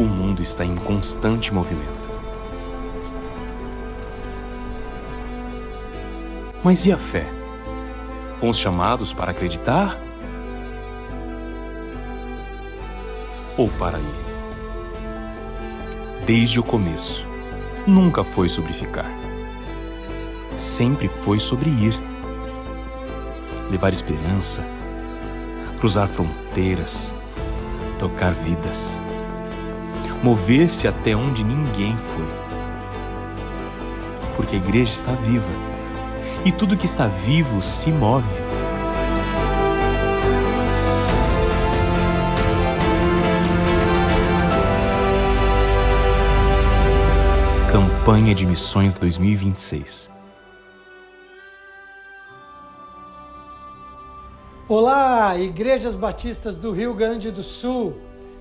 O mundo está em constante movimento. Mas e a fé? Fomos chamados para acreditar? Ou para ir? Desde o começo, nunca foi sobre ficar. Sempre foi sobre ir. Levar esperança, cruzar fronteiras, tocar vidas, mover-se até onde ninguém foi. Porque a igreja está viva, e tudo que está vivo se move. Campanha de Missões 2026. Olá, Igrejas Batistas do Rio Grande do Sul!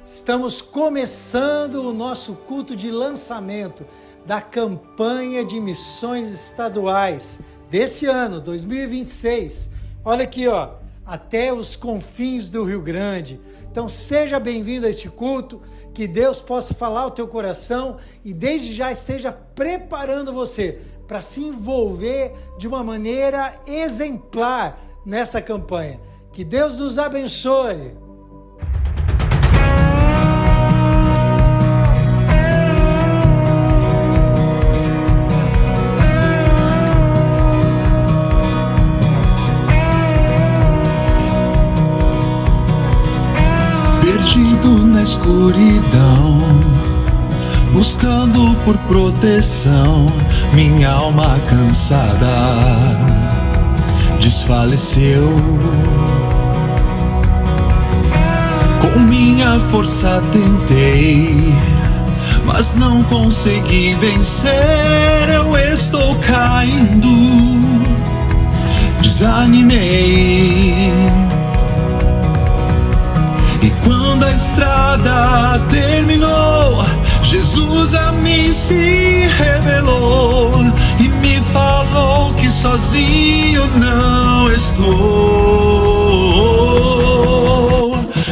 Estamos começando o nosso culto de lançamento da campanha de missões estaduais desse ano, 2026. Olha aqui, ó, até os confins do Rio Grande. Então seja bem-vindo a este culto, que Deus possa falar ao teu coração e desde já esteja preparando você para se envolver de uma maneira exemplar nessa campanha. Que Deus nos abençoe. Perdido na escuridão, buscando por proteção, minha alma cansada desfaleceu. Com minha força tentei, mas não consegui vencer. Eu estou caindo, desanimei. E quando a estrada terminou, Jesus a mim se revelou e me falou que sozinho não estou.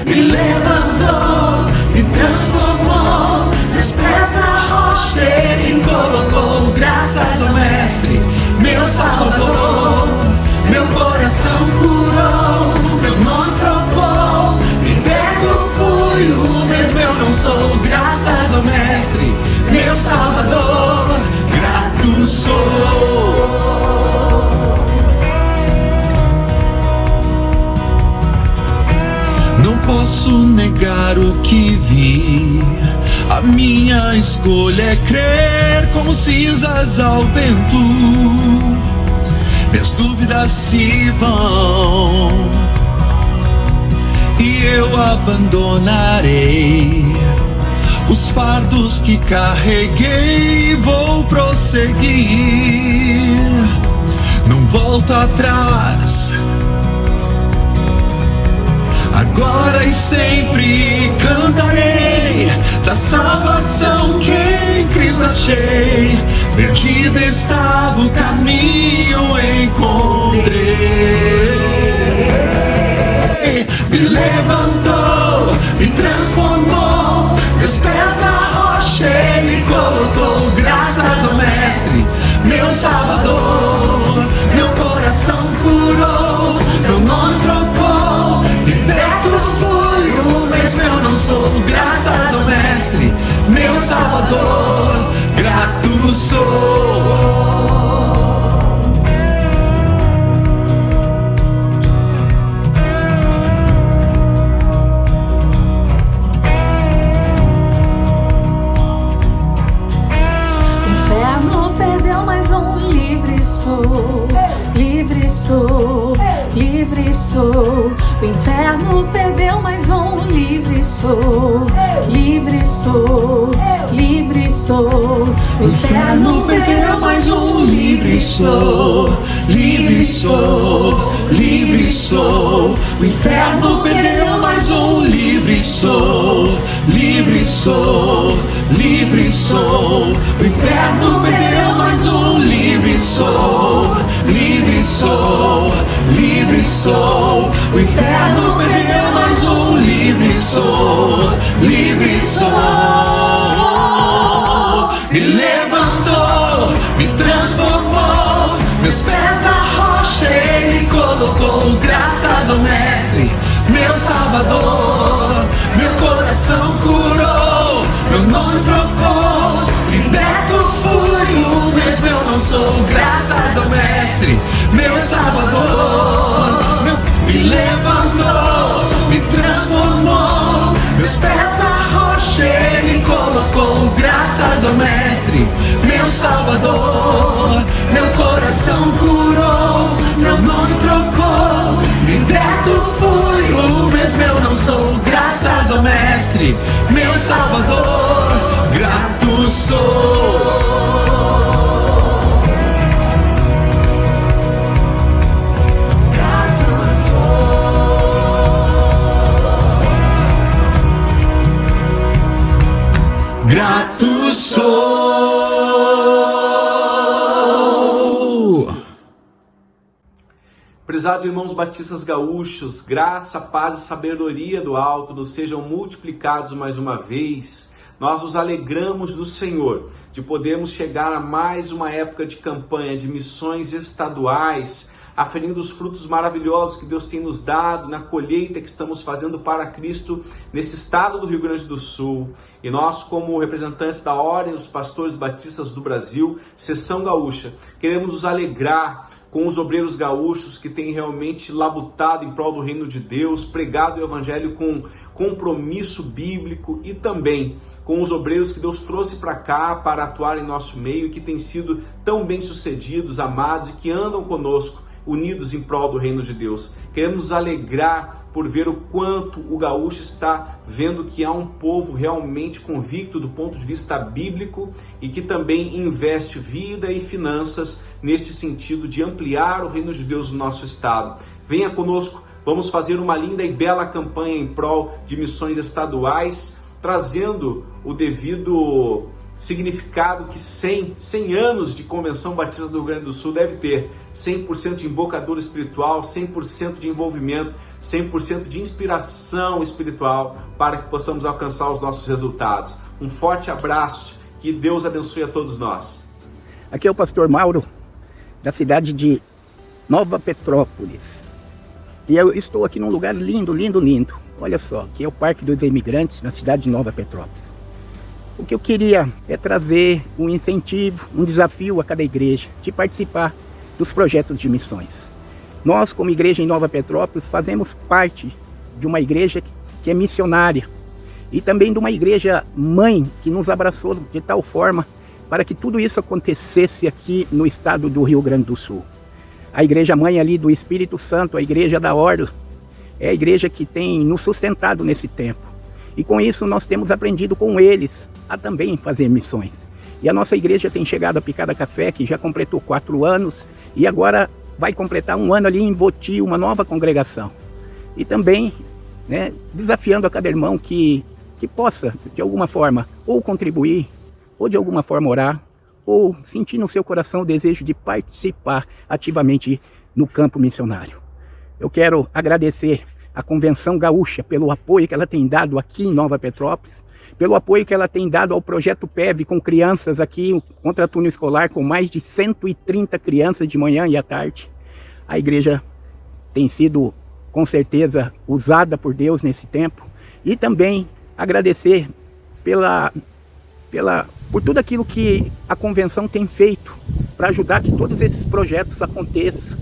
Me levantou, me transformou, meus pés na rocha Ele colocou. Graças ao Mestre, meu Salvador, meu coração curou, meu nome trocou, liberto fui, o mesmo eu não sou. Graças ao Mestre, meu Salvador, grato sou. Não posso negar o que vi, a minha escolha é crer como cinzas ao vento. Minhas dúvidas se vão e eu abandonarei os fardos que carreguei. Vou prosseguir, não volto atrás. Agora e sempre cantarei da salvação que em Cristo achei. Perdido estava o caminho, encontrei. Me levantou, me transformou, meus pés na rocha Ele colocou. Graças ao Mestre, meu Salvador, meu coração curou, meu nome trocou, liberto fui, o mesmo eu não sou. Graças ao Mestre, meu Salvador, grato sou. Livre sou, livre sou. O inferno perdeu mais um. Livre sou, livre sou, livre sou. O inferno perdeu mais um. Livre sou, livre sou, livre sou. O inferno perdeu mais um. Livre sou, livre sou, livre sou. O inferno perdeu mais um. Livre sou, livre sou, livre sou. O inferno perdeu mais um. Livre sou, livre sou. Meus pés na rocha Ele colocou, graças ao Mestre, meu Salvador. Meu coração curou, meu nome trocou, liberto fui, o mesmo eu não sou, graças ao Mestre, meu Salvador. Me levantou, me transformou, meus pés na rocha Ele colocou, graças ao Mestre, meu Salvador. Meu coração curou, meu nome trocou, liberto fui, o mesmo eu não sou, graças ao Mestre, meu Salvador. Grato sou. Grato sou. Prezados irmãos batistas gaúchos, graça, paz e sabedoria do alto nos sejam multiplicados mais uma vez. Nós nos alegramos do Senhor de podermos chegar a mais uma época de campanha de missões estaduais, aferindo os frutos maravilhosos que Deus tem nos dado na colheita que estamos fazendo para Cristo nesse estado do Rio Grande do Sul. E nós, como representantes da Ordem dos Pastores Batistas do Brasil, Seção Gaúcha, queremos nos alegrar com os obreiros gaúchos que têm realmente labutado em prol do reino de Deus, pregado o Evangelho com compromisso bíblico, e também com os obreiros que Deus trouxe para cá para atuar em nosso meio e que têm sido tão bem-sucedidos, amados e que andam conosco, unidos em prol do reino de Deus. Queremos nos alegrar por ver o quanto o gaúcho está vendo que há um povo realmente convicto do ponto de vista bíblico e que também investe vida e finanças neste sentido de ampliar o reino de Deus no nosso estado. Venha conosco, vamos fazer uma linda e bela campanha em prol de missões estaduais, trazendo o devido significado que 100 anos de Convenção Batista do Rio Grande do Sul deve ter. 100% de embocadura espiritual, 100% de envolvimento, 100% de inspiração espiritual para que possamos alcançar os nossos resultados. Um forte abraço, que Deus abençoe a todos nós. Aqui é o pastor Mauro, da cidade de Nova Petrópolis. E eu estou aqui num lugar lindo, lindo, lindo. Olha só, aqui é o Parque dos Imigrantes, na cidade de Nova Petrópolis. O que eu queria é trazer um incentivo, um desafio a cada igreja de participar dos projetos de missões. Nós, como igreja em Nova Petrópolis, fazemos parte de uma igreja que é missionária e também de uma igreja mãe que nos abraçou de tal forma para que tudo isso acontecesse aqui no estado do Rio Grande do Sul. A igreja mãe ali do Espírito Santo, a igreja da Orla, é a igreja que tem nos sustentado nesse tempo. E com isso nós temos aprendido com eles a também fazer missões. E a nossa igreja tem chegado a Picada Café, que já completou 4 anos, e agora vai completar 1 ano ali em Voti, uma nova congregação. E também, desafiando a cada irmão que possa, de alguma forma, ou contribuir, ou de alguma forma orar, ou sentir no seu coração o desejo de participar ativamente no campo missionário. Eu quero agradecer a Convenção Gaúcha pelo apoio que ela tem dado aqui em Nova Petrópolis, pelo apoio que ela tem dado ao projeto PEV com crianças aqui, o contraturno escolar com mais de 130 crianças de manhã e à tarde. A igreja tem sido, com certeza, usada por Deus nesse tempo. E também agradecer por tudo aquilo que a convenção tem feito para ajudar que todos esses projetos aconteçam.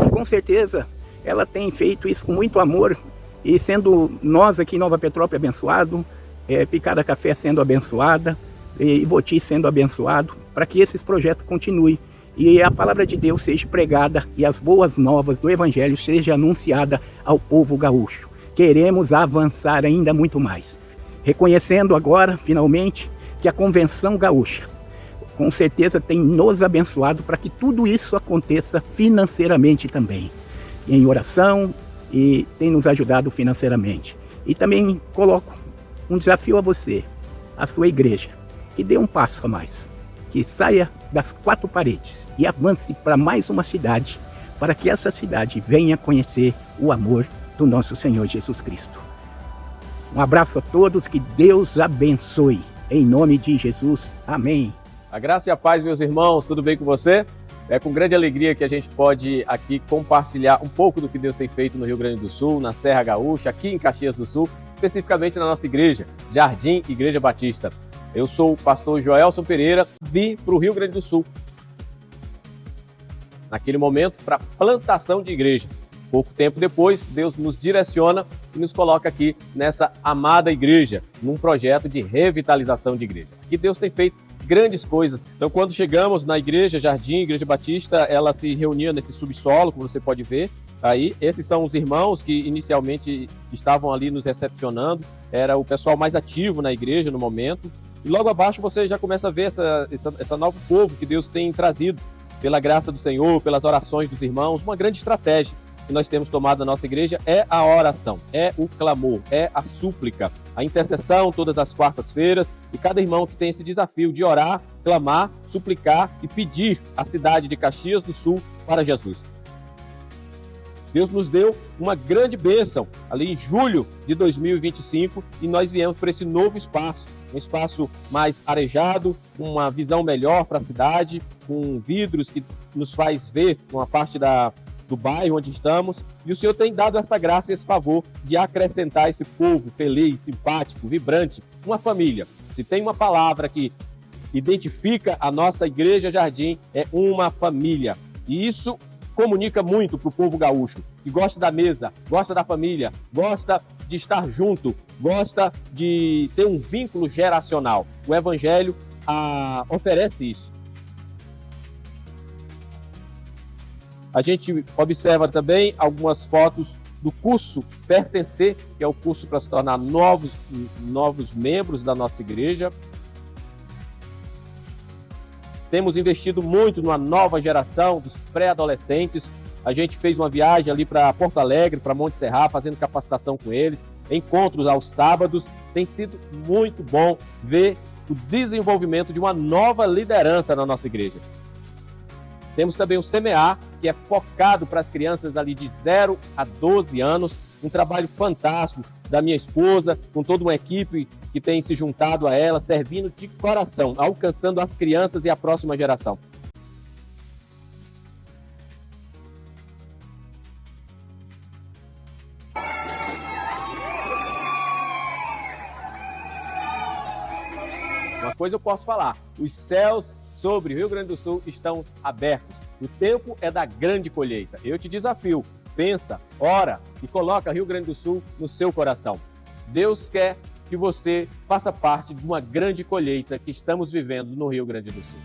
E com certeza ela tem feito isso com muito amor, e sendo nós aqui em Nova Petrópolis abençoados, Picada Café sendo abençoada, e Voti sendo abençoado, para que esses projetos continuem e a palavra de Deus seja pregada e as boas novas do Evangelho seja anunciada ao povo gaúcho. Queremos avançar ainda muito mais, reconhecendo agora, finalmente, que a Convenção Gaúcha, com certeza, tem nos abençoado para que tudo isso aconteça financeiramente também, em oração, e tem nos ajudado financeiramente. E também coloco um desafio a você, a sua igreja, que dê um passo a mais, que saia das 4 paredes e avance para mais uma cidade, para que essa cidade venha conhecer o amor do nosso Senhor Jesus Cristo. Um abraço a todos, que Deus abençoe. Em nome de Jesus, amém. A graça e a paz, meus irmãos, tudo bem com você? É com grande alegria que a gente pode aqui compartilhar um pouco do que Deus tem feito no Rio Grande do Sul, na Serra Gaúcha, aqui em Caxias do Sul, especificamente na nossa igreja, Jardim Igreja Batista. Eu sou o pastor Joelson Pereira, vim para o Rio Grande do Sul, naquele momento, para plantação de igreja. Pouco tempo depois, Deus nos direciona e nos coloca aqui nessa amada igreja, num projeto de revitalização de igreja. Aqui Deus tem feito grandes coisas. Então, quando chegamos na igreja Jardim Igreja Batista, ela se reunia nesse subsolo, como você pode ver. Aí, esses são os irmãos que inicialmente estavam ali nos recepcionando. Era o pessoal mais ativo na igreja no momento. E logo abaixo você já começa a ver essa novo povo que Deus tem trazido pela graça do Senhor, pelas orações dos irmãos. Uma grande estratégia que nós temos tomado na nossa igreja é a oração, é o clamor, é a súplica, a intercessão todas as quartas-feiras, e cada irmão que tem esse desafio de orar, clamar, suplicar e pedir a cidade de Caxias do Sul para Jesus. Deus nos deu uma grande bênção ali em julho de 2025 e nós viemos para esse novo espaço, um espaço mais arejado, uma visão melhor para a cidade, com vidros que nos faz ver uma parte do bairro onde estamos, e o Senhor tem dado esta graça e esse favor de acrescentar esse povo feliz, simpático, vibrante, uma família. Se tem uma palavra que identifica a nossa Igreja Jardim, é uma família. E isso comunica muito para o povo gaúcho, que gosta da mesa, gosta da família, gosta de estar junto, gosta de ter um vínculo geracional. O Evangelho oferece isso. A gente observa também algumas fotos do curso Pertencer, que é o curso para se tornar novos membros da nossa igreja. Temos investido muito numa nova geração dos pré-adolescentes. A gente fez uma viagem ali para Porto Alegre, para Monte Serra, fazendo capacitação com eles, encontros aos sábados. Tem sido muito bom ver o desenvolvimento de uma nova liderança na nossa igreja. Temos também o Semear, que é focado para as crianças ali de 0 a 12 anos, um trabalho fantástico da minha esposa, com toda uma equipe que tem se juntado a ela, servindo de coração, alcançando as crianças e a próxima geração. Uma coisa eu posso falar, os céus sobre o Rio Grande do Sul estão abertos. O tempo é da grande colheita. Eu te desafio, pensa, ora e coloca Rio Grande do Sul no seu coração. Deus quer que você faça parte de uma grande colheita que estamos vivendo no Rio Grande do Sul.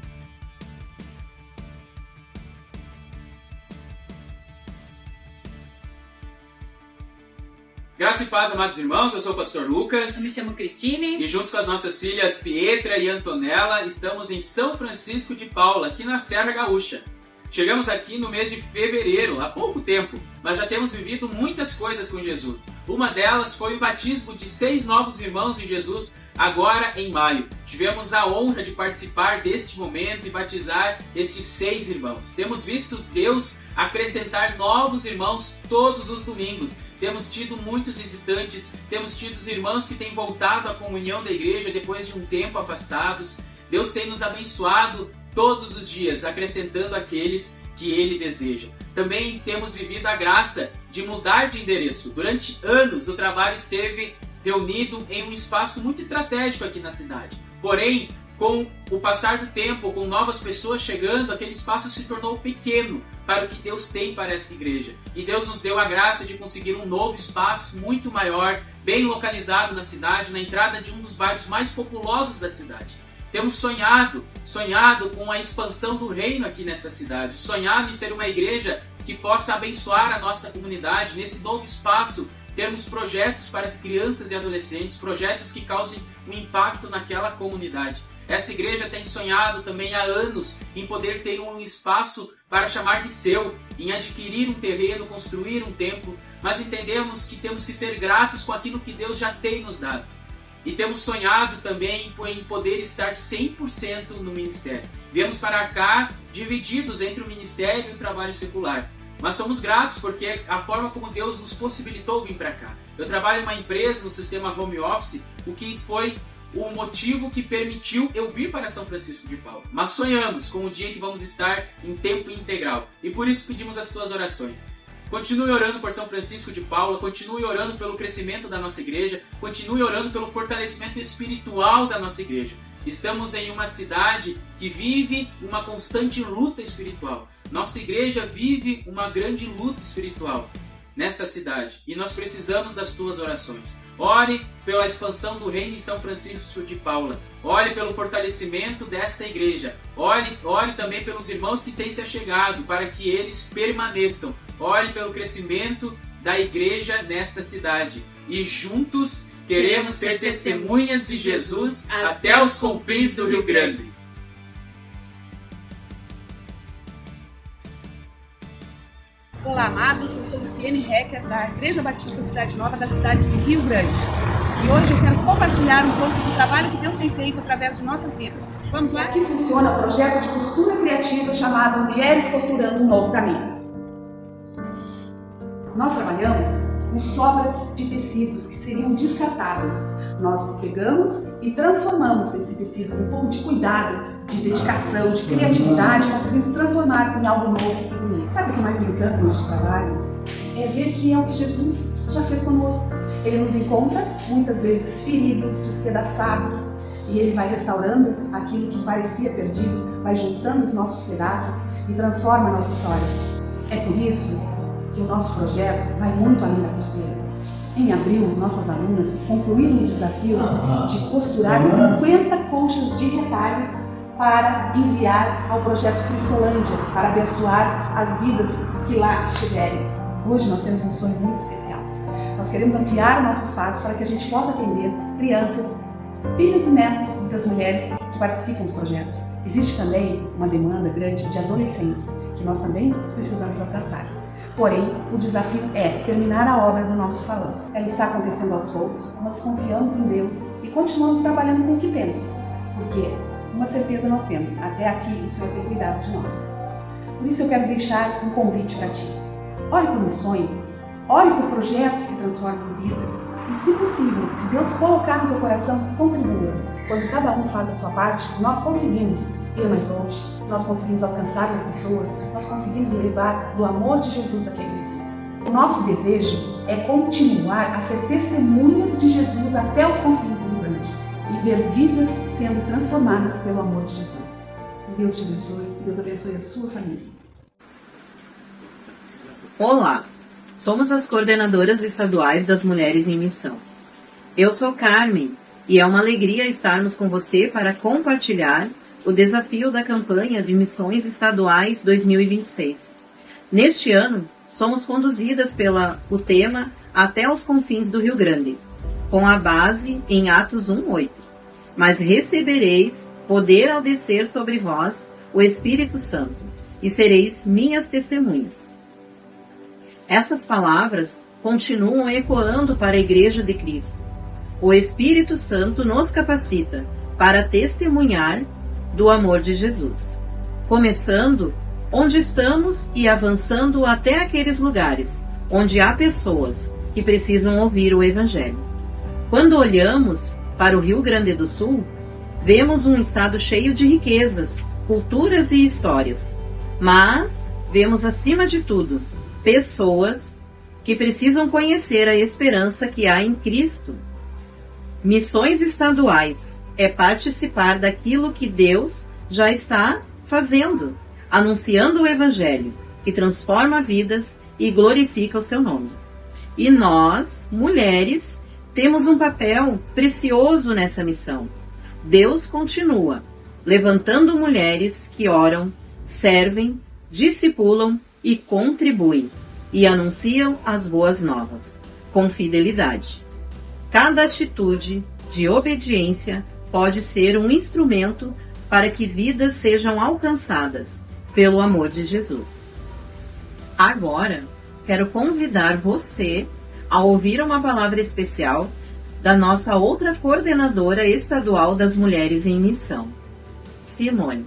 Graça e paz, amados irmãos, eu sou o pastor Lucas. Eu me chamo Cristine. E juntos com as nossas filhas Pietra e Antonella, estamos em São Francisco de Paula, aqui na Serra Gaúcha. Chegamos aqui no mês de fevereiro, há pouco tempo, mas já temos vivido muitas coisas com Jesus. Uma delas foi o batismo de 6 novos irmãos em Jesus, agora em maio. Tivemos a honra de participar deste momento e batizar estes 6 irmãos. Temos visto Deus acrescentar novos irmãos todos os domingos. Temos tido muitos visitantes, temos tido os irmãos que têm voltado à comunhão da igreja depois de um tempo afastados. Deus tem nos abençoado todos os dias, acrescentando aqueles que Ele deseja. Também temos vivido a graça de mudar de endereço. Durante anos o trabalho esteve reunido em um espaço muito estratégico aqui na cidade. Porém, com o passar do tempo, com novas pessoas chegando, aquele espaço se tornou pequeno para o que Deus tem para essa igreja. E Deus nos deu a graça de conseguir um novo espaço muito maior, bem localizado na cidade, na entrada de um dos bairros mais populosos da cidade. Temos sonhado com a expansão do reino aqui nesta cidade, sonhado em ser uma igreja que possa abençoar a nossa comunidade. Nesse novo espaço, termos projetos para as crianças e adolescentes, projetos que causem um impacto naquela comunidade. Esta igreja tem sonhado também há anos em poder ter um espaço para chamar de seu, em adquirir um terreno, construir um templo, mas entendemos que temos que ser gratos com aquilo que Deus já tem nos dado. E temos sonhado também em poder estar 100% no ministério. Viemos para cá divididos entre o ministério e o trabalho secular. Mas somos gratos porque a forma como Deus nos possibilitou vir para cá. Eu trabalho em uma empresa no sistema home office, o que foi o motivo que permitiu eu vir para São Francisco de Paula. Mas sonhamos com o dia que vamos estar em tempo integral. E por isso pedimos as tuas orações. Continue orando por São Francisco de Paula, continue orando pelo crescimento da nossa igreja, continue orando pelo fortalecimento espiritual da nossa igreja. Estamos em uma cidade que vive uma constante luta espiritual. Nossa igreja vive uma grande luta espiritual nesta cidade e nós precisamos das tuas orações. Ore pela expansão do reino em São Francisco de Paula. Ore pelo fortalecimento desta igreja. Ore também pelos irmãos que têm se achegado para que eles permaneçam. Ore pelo crescimento da igreja nesta cidade. E juntos queremos ser testemunhas de Jesus até os confins do Rio Grande. Olá, amados. Eu sou Luciene Hecker, da Igreja Batista Cidade Nova, da cidade de Rio Grande. E hoje eu quero compartilhar um pouco do trabalho que Deus tem feito através de nossas vidas. Vamos lá? Aqui funciona o projeto de costura criativa chamado Mulheres Costurando um Novo Caminho. Nós trabalhamos com sobras de tecidos que seriam descartados. Nós pegamos e transformamos esse tecido com um pouco de cuidado, de dedicação, de criatividade, conseguimos transformar em algo novo e bonito. Sabe o que mais me encanta neste trabalho? É ver que é o que Jesus já fez conosco. Ele nos encontra, muitas vezes feridos, despedaçados, e Ele vai restaurando aquilo que parecia perdido, vai juntando os nossos pedaços e transforma a nossa história. É por isso que o nosso projeto vai muito além da costura. Em abril, nossas alunas concluíram o desafio de costurar 50 conchas de retalhos para enviar ao projeto Cristolândia, para abençoar as vidas que lá estiverem. Hoje nós temos um sonho muito especial. Nós queremos ampliar o nosso espaço para que a gente possa atender crianças, filhos e netas das mulheres que participam do projeto. Existe também uma demanda grande de adolescentes, que nós também precisamos alcançar. Porém, o desafio é terminar a obra do nosso salão. Ela está acontecendo aos poucos, nós confiamos em Deus e continuamos trabalhando com o que temos, porque uma certeza nós temos, até aqui o Senhor tem cuidado de nós. Por isso eu quero deixar um convite para ti. Ore por missões, ore por projetos que transformam vidas e, se possível, se Deus colocar no teu coração, contribua. Quando cada um faz a sua parte, nós conseguimos ir mais longe, nós conseguimos alcançar mais pessoas, nós conseguimos levar do amor de Jesus a quem precisa. O nosso desejo é continuar a ser testemunhas de Jesus até os confins do Rio Grande e ver vidas sendo transformadas pelo amor de Jesus. Deus te abençoe, Deus abençoe a sua família. Olá, somos as coordenadoras estaduais das Mulheres em Missão. Eu sou Carmen e é uma alegria estarmos com você para compartilhar o desafio da campanha de Missões Estaduais 2026. Neste ano, somos conduzidas pelo tema Até os Confins do Rio Grande, com a base em Atos 1:8. Mas recebereis poder ao descer sobre vós o Espírito Santo, e sereis minhas testemunhas. Essas palavras continuam ecoando para a Igreja de Cristo. O Espírito Santo nos capacita para testemunhar do amor de Jesus, começando onde estamos e avançando até aqueles lugares onde há pessoas que precisam ouvir o Evangelho. Quando olhamos para o Rio Grande do Sul, vemos um estado cheio de riquezas, culturas e histórias, mas vemos, acima de tudo, pessoas que precisam conhecer a esperança que há em Cristo. Missões estaduais é participar daquilo que Deus já está fazendo, anunciando o Evangelho, que transforma vidas e glorifica o seu nome. E nós, mulheres, temos um papel precioso nessa missão. Deus continua levantando mulheres que oram, servem, discipulam e contribuem, e anunciam as boas novas, com fidelidade. Cada atitude de obediência pode ser um instrumento para que vidas sejam alcançadas pelo amor de Jesus. Agora, quero convidar você a ouvir uma palavra especial da nossa outra coordenadora estadual das Mulheres em Missão, Simone.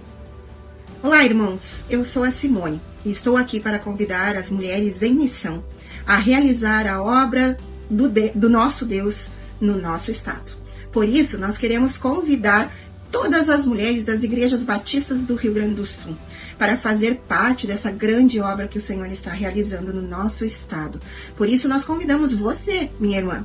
Olá, irmãos. Eu sou a Simone e estou aqui para convidar as Mulheres em Missão a realizar a obra do nosso Deus no nosso estado. Por isso, nós queremos convidar todas as mulheres das igrejas batistas do Rio Grande do Sul para fazer parte dessa grande obra que o Senhor está realizando no nosso estado. Por isso, nós convidamos você, minha irmã,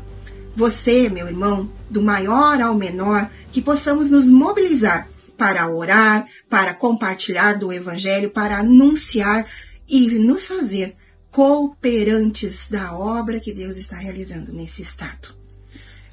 você, meu irmão, do maior ao menor, que possamos nos mobilizar para orar, para compartilhar do Evangelho, para anunciar e nos fazer cooperantes da obra que Deus está realizando nesse estado.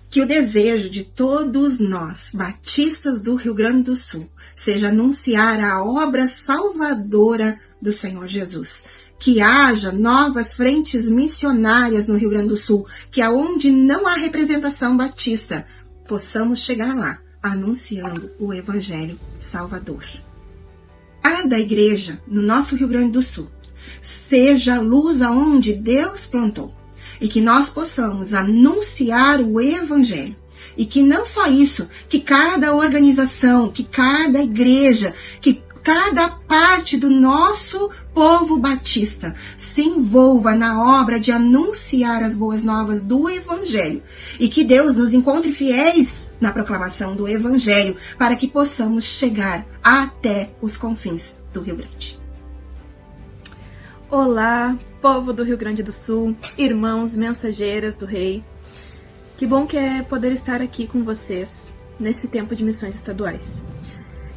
Que o desejo de todos nós, batistas do Rio Grande do Sul, seja anunciar a obra salvadora do Senhor Jesus. Que haja novas frentes missionárias no Rio Grande do Sul, que aonde não há representação batista, possamos chegar lá, anunciando o Evangelho Salvador. Cada igreja no nosso Rio Grande do Sul seja a luz aonde Deus plantou, e que nós possamos anunciar o Evangelho. E que não só isso, que cada organização, que cada igreja, que cada parte do nosso povo batista se envolva na obra de anunciar as boas novas do Evangelho. E que Deus nos encontre fiéis na proclamação do Evangelho, para que possamos chegar até os confins do Rio Grande. Olá, povo do Rio Grande do Sul, irmãos, mensageiras do Rei. Que bom que é poder estar aqui com vocês nesse tempo de missões estaduais.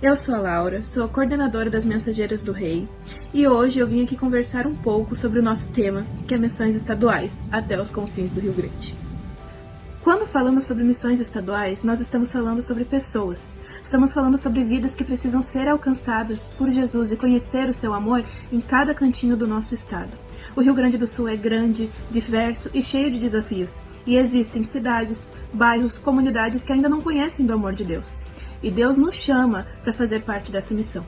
Eu sou a Laura, sou a coordenadora das Mensageiras do Rei, e hoje eu vim aqui conversar um pouco sobre o nosso tema, que é missões estaduais, até os confins do Rio Grande. Quando falamos sobre missões estaduais, nós estamos falando sobre pessoas. Estamos falando sobre vidas que precisam ser alcançadas por Jesus e conhecer o seu amor em cada cantinho do nosso estado. O Rio Grande do Sul é grande, diverso e cheio de desafios. E existem cidades, bairros, comunidades que ainda não conhecem do amor de Deus. E Deus nos chama para fazer parte dessa missão.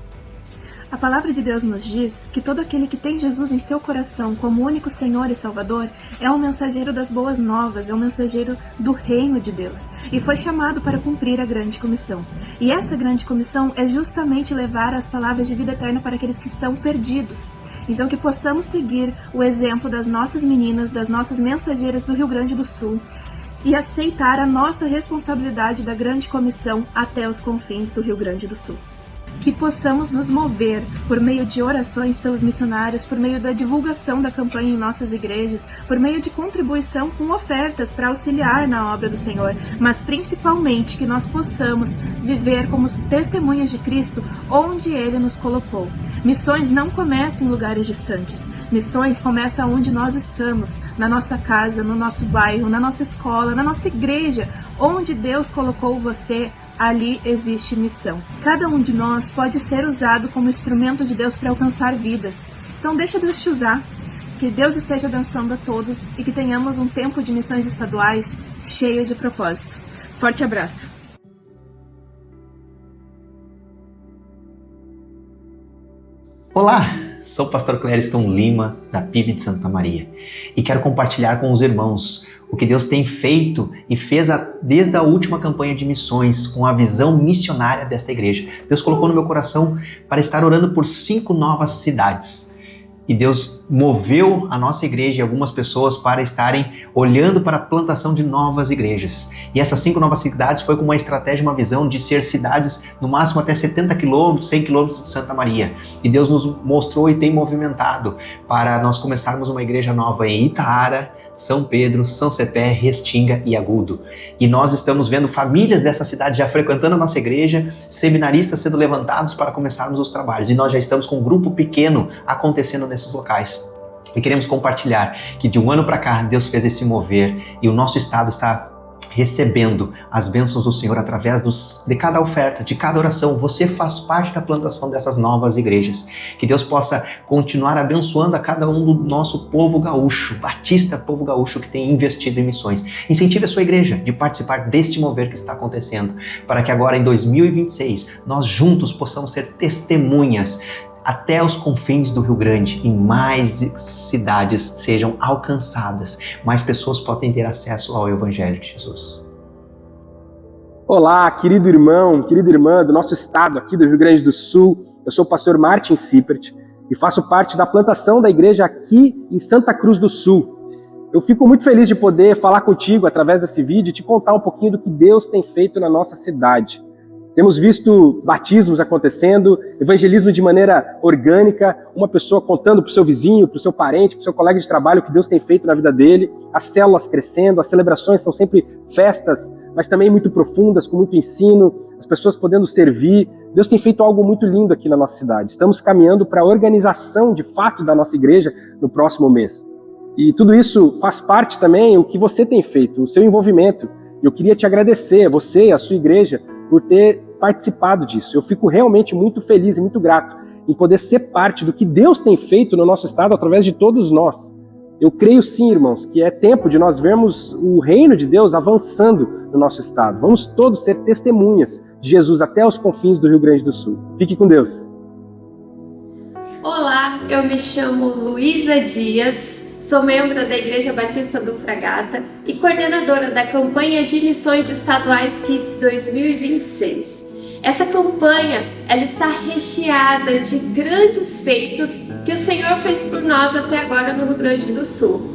A palavra de Deus nos diz que todo aquele que tem Jesus em seu coração como único Senhor e Salvador é um mensageiro das boas novas, é um mensageiro do reino de Deus e foi chamado para cumprir a grande comissão. E essa grande comissão é justamente levar as palavras de vida eterna para aqueles que estão perdidos. Então que possamos seguir o exemplo das nossas meninas, das nossas mensageiras do Rio Grande do Sul e aceitar a nossa responsabilidade da grande comissão até os confins do Rio Grande do Sul. Que possamos nos mover por meio de orações pelos missionários, por meio da divulgação da campanha em nossas igrejas, por meio de contribuição com ofertas para auxiliar na obra do Senhor, mas principalmente que nós possamos viver como testemunhas de Cristo onde Ele nos colocou. Missões não começam em lugares distantes, missões começam onde nós estamos, na nossa casa, no nosso bairro, na nossa escola, na nossa igreja, onde Deus colocou você. Ali existe missão. Cada um de nós pode ser usado como instrumento de Deus para alcançar vidas. Então deixa Deus te usar. Que Deus esteja abençoando a todos e que tenhamos um tempo de missões estaduais cheio de propósito. Forte abraço. Olá, sou o pastor Clériston Lima, da PIB de Santa Maria, e quero compartilhar com os irmãos o que Deus tem feito e fez desde a última campanha de missões, com a visão missionária desta igreja. Deus colocou no meu coração para estar orando por 5 novas cidades. E Deus moveu a nossa igreja e algumas pessoas para estarem olhando para a plantação de novas igrejas. E essas 5 novas cidades foi com uma estratégia, uma visão de ser cidades no máximo até 70 quilômetros, 100 quilômetros de Santa Maria. E Deus nos mostrou e tem movimentado para nós começarmos uma igreja nova em Itaara, São Pedro, São Cepé, Restinga e Agudo. E nós estamos vendo famílias dessa cidade já frequentando a nossa igreja, seminaristas sendo levantados para começarmos os trabalhos. E nós já estamos com um grupo pequeno acontecendo nesses locais. E queremos compartilhar que de um ano para cá Deus fez esse mover e o nosso estado está recebendo as bênçãos do Senhor através de cada oferta, de cada oração. Você faz parte da plantação dessas novas igrejas. Que Deus possa continuar abençoando a cada um do nosso povo gaúcho, batista povo gaúcho que tem investido em missões. Incentive a sua igreja de participar deste mover que está acontecendo, para que agora em 2026 nós juntos possamos ser testemunhas até os confins do Rio Grande e mais cidades sejam alcançadas, mais pessoas podem ter acesso ao Evangelho de Jesus. Olá, querido irmão, querida irmã do nosso estado aqui do Rio Grande do Sul. Eu sou o pastor Martin Sippert e faço parte da plantação da igreja aqui em Santa Cruz do Sul. Eu fico muito feliz de poder falar contigo através desse vídeo e te contar um pouquinho do que Deus tem feito na nossa cidade. Temos visto batismos acontecendo, evangelismo de maneira orgânica, uma pessoa contando para o seu vizinho, para o seu parente, para o seu colega de trabalho o que Deus tem feito na vida dele, as células crescendo, as celebrações são sempre festas, mas também muito profundas, com muito ensino, as pessoas podendo servir. Deus tem feito algo muito lindo aqui na nossa cidade. Estamos caminhando para a organização de fato da nossa igreja no próximo mês. E tudo isso faz parte também do que você tem feito, o seu envolvimento. Eu queria te agradecer, você e a sua igreja, por ter participado disso. Eu fico realmente muito feliz e muito grato em poder ser parte do que Deus tem feito no nosso estado através de todos nós. Eu creio sim, irmãos, que é tempo de nós vermos o reino de Deus avançando no nosso estado. Vamos todos ser testemunhas de Jesus até os confins do Rio Grande do Sul. Fique com Deus. Olá, eu me chamo Luísa Dias, sou membro da Igreja Batista do Fragata e coordenadora da campanha de missões estaduais Kids 2026. Essa campanha, ela está recheada de grandes feitos que o Senhor fez por nós até agora no Rio Grande do Sul.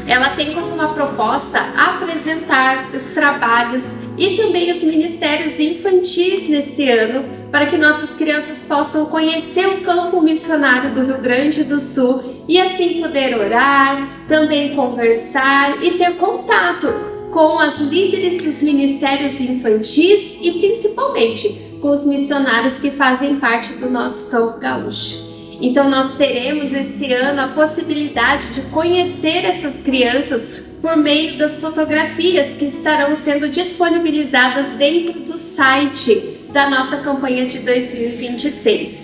Ela tem como uma proposta apresentar os trabalhos e também os ministérios infantis nesse ano, para que nossas crianças possam conhecer o campo missionário do Rio Grande do Sul e assim poder orar, também conversar e ter contato com as líderes dos ministérios infantis e principalmente com os missionários que fazem parte do nosso campo gaúcho. Então nós teremos esse ano a possibilidade de conhecer essas crianças por meio das fotografias que estarão sendo disponibilizadas dentro do site da nossa campanha de 2026.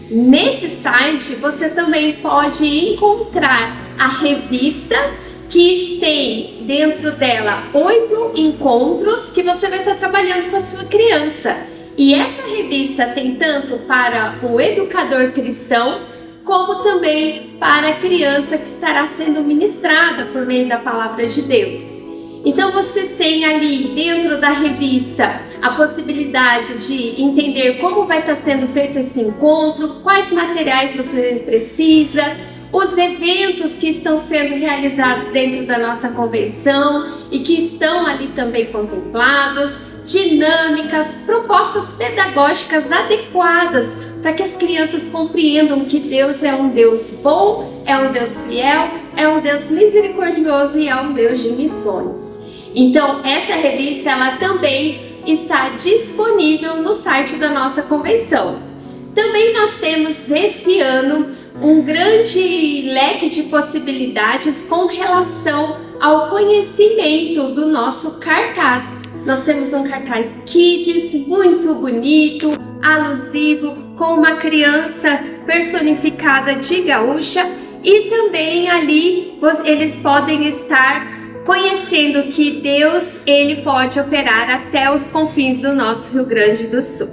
Nesse site você também pode encontrar a revista que tem dentro dela 8 encontros que você vai estar trabalhando com a sua criança. E essa revista tem tanto para o educador cristão, como também para a criança que estará sendo ministrada por meio da palavra de Deus. Então você tem ali dentro da revista a possibilidade de entender como vai estar sendo feito esse encontro, quais materiais você precisa, os eventos que estão sendo realizados dentro da nossa convenção e que estão ali também contemplados, dinâmicas, propostas pedagógicas adequadas para que as crianças compreendam que Deus é um Deus bom, é um Deus fiel, é um Deus misericordioso e é um Deus de missões. Então, essa revista ela também está disponível no site da nossa convenção. Também nós temos nesse ano um grande leque de possibilidades com relação ao conhecimento do nosso cartaz. Nós temos um cartaz Kids muito bonito, alusivo, com uma criança personificada de gaúcha e também ali eles podem estar conhecendo que Deus ele pode operar até os confins do nosso Rio Grande do Sul.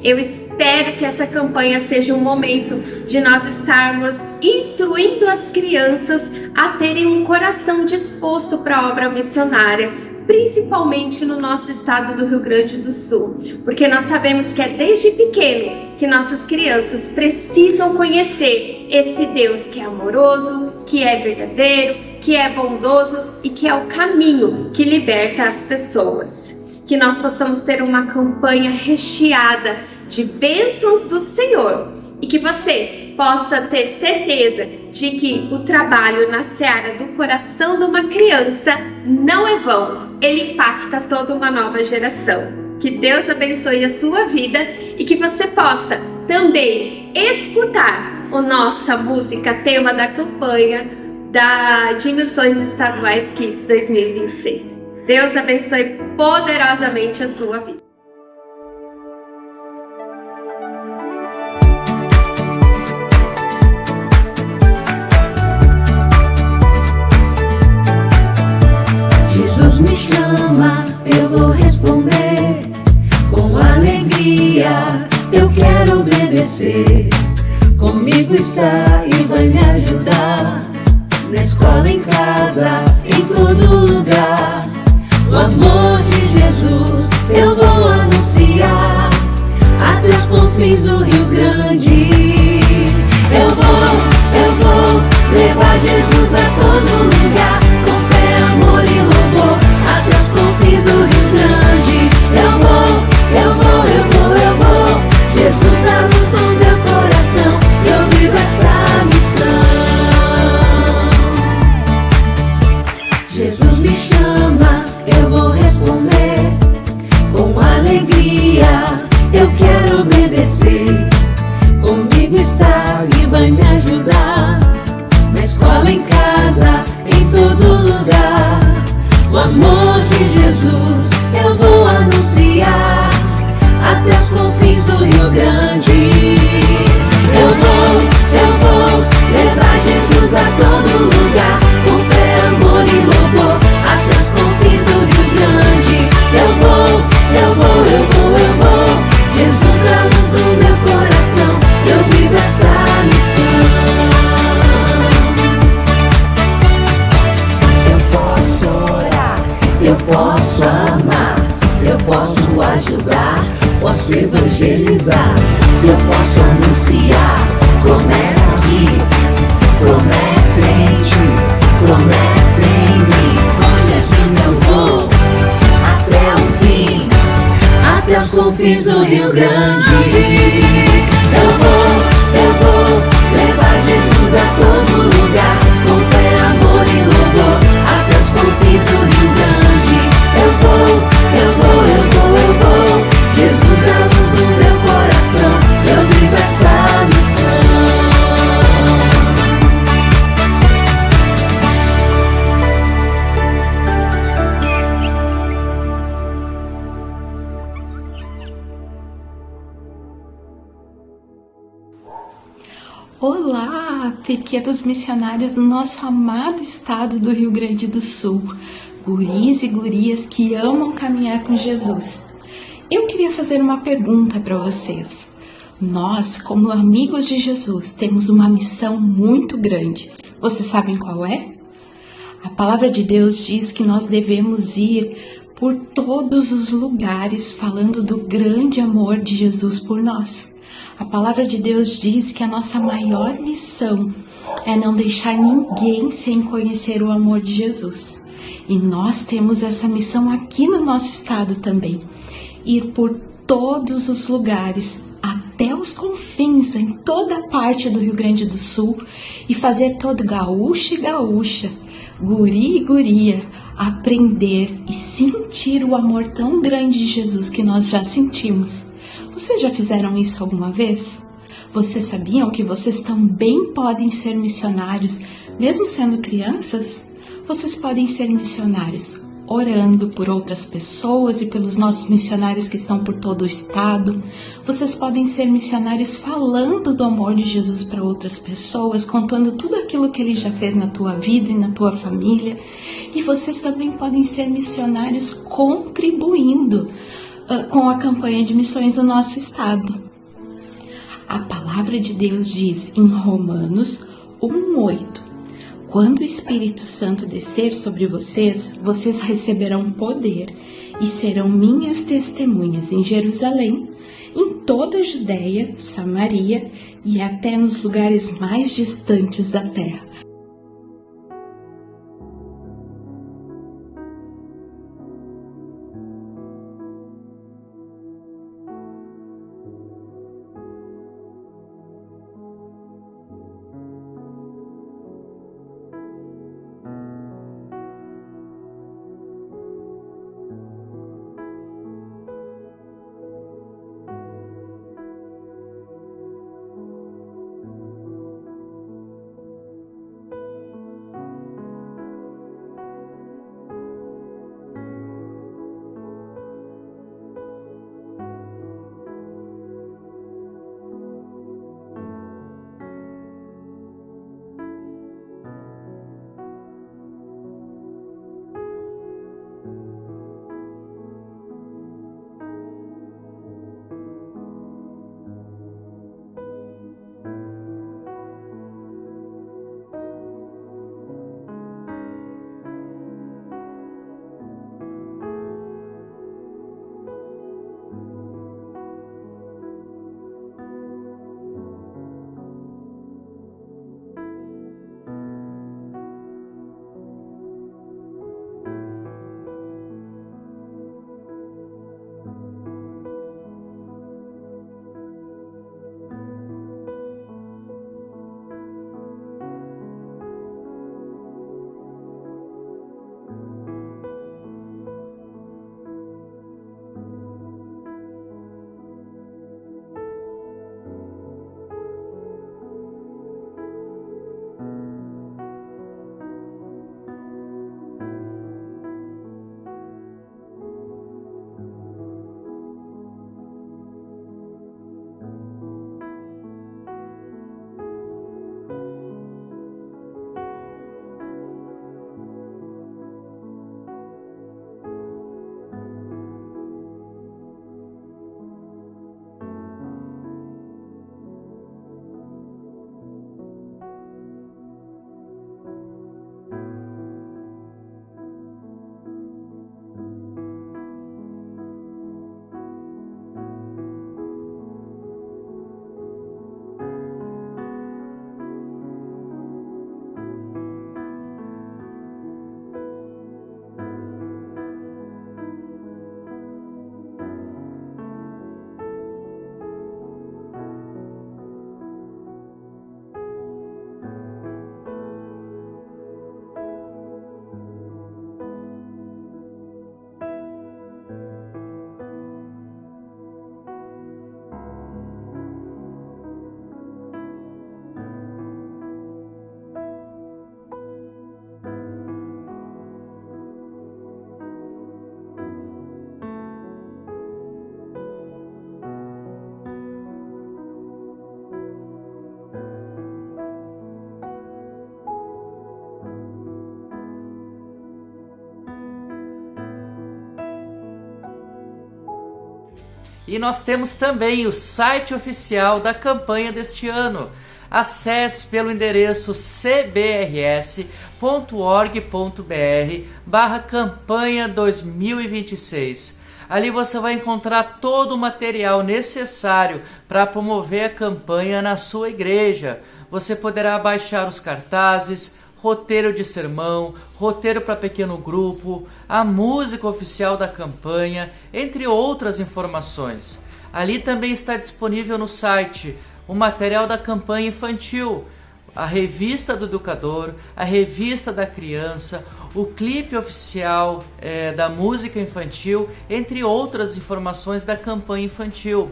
Eu espero que essa campanha seja um momento de nós estarmos instruindo as crianças a terem um coração disposto para a obra missionária, principalmente no nosso estado do Rio Grande do Sul, porque nós sabemos que é desde pequeno que nossas crianças precisam conhecer esse Deus que é amoroso, que é verdadeiro, que é bondoso e que é o caminho que liberta as pessoas. Que nós possamos ter uma campanha recheada de bênçãos do Senhor e que você possa ter certeza de que o trabalho na seara do coração de uma criança não é vão, ele impacta toda uma nova geração. Que Deus abençoe a sua vida e que você possa também escutar a nossa música, tema da campanha de Missões Estaduais Kids 2026. Deus abençoe poderosamente a sua vida. Jesus me chama, eu vou responder com alegria, eu quero obedecer. Comigo está e vai me ajudar, na escola, em casa, em todo lugar. O amor de Jesus eu vou anunciar até os confins do Rio Grande. Eu vou levar Jesus a todo lugar, com fé alegria, eu quero obedecer. Comigo está e vai me ajudar. Na escola, em casa, em todo lugar. O amor de Jesus eu vou anunciar até os confins do Rio Grande. Eu vou levar Jesus a todo lugar, com fé, amor e louvor, até os confins do Rio Grande. Eu vou. Jesus é a luz do meu coração, eu vivo essa missão. Eu posso orar, eu posso amar, eu posso ajudar, posso evangelizar, eu posso anunciar. Começa aqui, começa em ti, começa em mim. Com Jesus eu vou até o fim, até os confins do Rio Grande. Eu vou levar Jesus a todo lugar, com fé, amor e louvor, até os confins do Rio Grande. Eu vou. Jesus é a luz do meu coração, eu vivo essa missão. Olá, pequenos missionários do nosso amado estado do Rio Grande do Sul, guris e gurias que amam caminhar com Jesus. Eu queria fazer uma pergunta para vocês. Nós, como amigos de Jesus, temos uma missão muito grande. Vocês sabem qual é? A palavra de Deus diz que nós devemos ir por todos os lugares falando do grande amor de Jesus por nós. A palavra de Deus diz que a nossa maior missão é não deixar ninguém sem conhecer o amor de Jesus. E nós temos essa missão aqui no nosso estado também. Ir por todos os lugares, até os confins, em toda parte do Rio Grande do Sul, e fazer todo gaúcho e gaúcha, guri e guria, aprender e sentir o amor tão grande de Jesus que nós já sentimos. Vocês já fizeram isso alguma vez? Vocês sabiam que vocês também podem ser missionários, mesmo sendo crianças? Vocês podem ser missionários orando por outras pessoas e pelos nossos missionários que estão por todo o estado. Vocês podem ser missionários falando do amor de Jesus para outras pessoas, contando tudo aquilo que Ele já fez na tua vida e na tua família. E vocês também podem ser missionários contribuindo com a campanha de missões do nosso estado. A palavra de Deus diz em Romanos 1:8: quando o Espírito Santo descer sobre vocês, vocês receberão poder e serão minhas testemunhas em Jerusalém, em toda a Judéia, Samaria e até nos lugares mais distantes da terra. E nós temos também o site oficial da campanha deste ano. Acesse pelo endereço cbrs.org.br/campanha 2026. Ali você vai encontrar todo o material necessário para promover a campanha na sua igreja. Você poderá baixar os cartazes, roteiro de sermão, roteiro para pequeno grupo, a música oficial da campanha, entre outras informações. Ali também está disponível no site o material da campanha infantil, a revista do educador, a revista da criança, o clipe oficial da música infantil, entre outras informações da campanha infantil.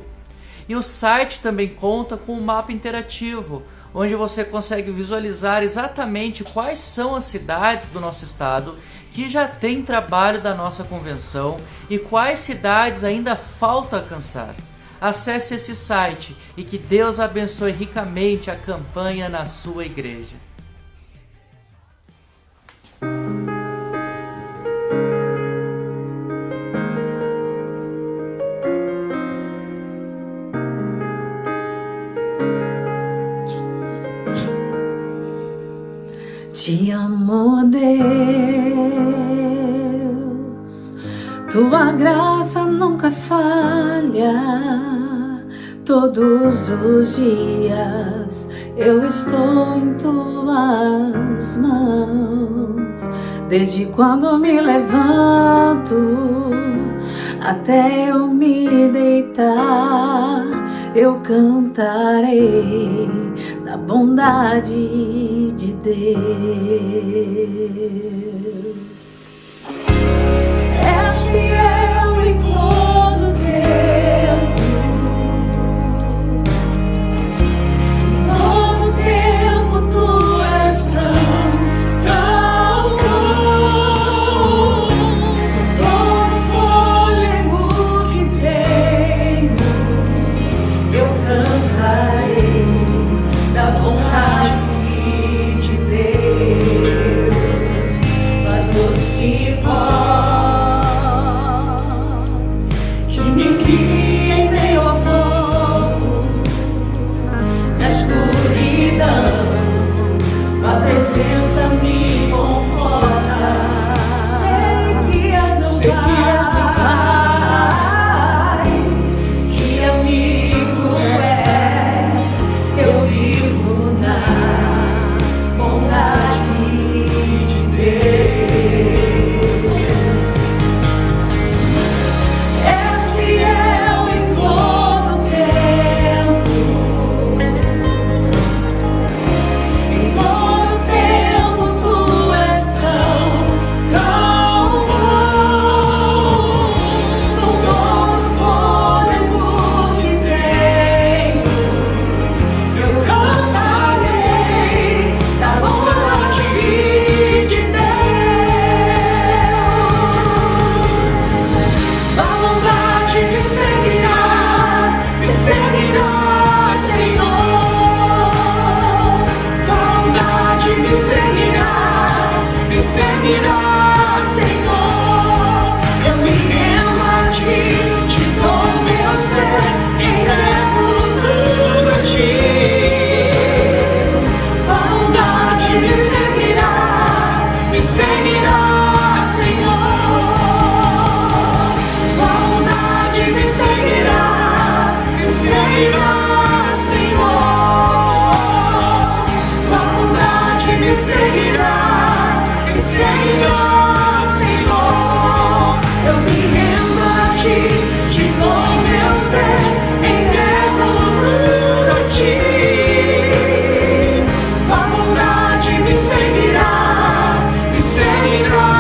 E o site também conta com um mapa interativo, onde você consegue visualizar exatamente quais são as cidades do nosso estado que já tem trabalho da nossa convenção e quais cidades ainda falta alcançar. Acesse esse site e que Deus abençoe ricamente a campanha na sua igreja. Te amo, Deus, tua graça nunca falha. Todos os dias eu estou em tuas mãos. Desde quando me levanto até eu me deitar, eu cantarei da bondade de Deus. És fiel em todo tempo, em todo tempo tu és tão bom. Todo fôlego que tenho, eu cantarei da bondade de Deus. Tua doce voz que me guia em meio ao fogo, na escuridão, tua presença me conforta. Sei que és meu Pai, que amigo és. Eu vivo na bondade de Deus. És fiel em todo tempo, em todo tempo tu és tão bom. Com todo fôlego que tenho, eu cantarei da bondade de Deus. A bondade me seguirá, Senhor. Tua bondade me seguirá, Senhor. Eu me rendo a ti, te dou meu ser, entrego tudo a ti. Tua bondade me seguirá, Senhor. Tua bondade me seguirá, Senhor. Tua bondade me seguirá, Senhor. Eu me rendo a ti, te dou meu ser, entrego tudo a ti. Tua bondade me seguirá, Senhor.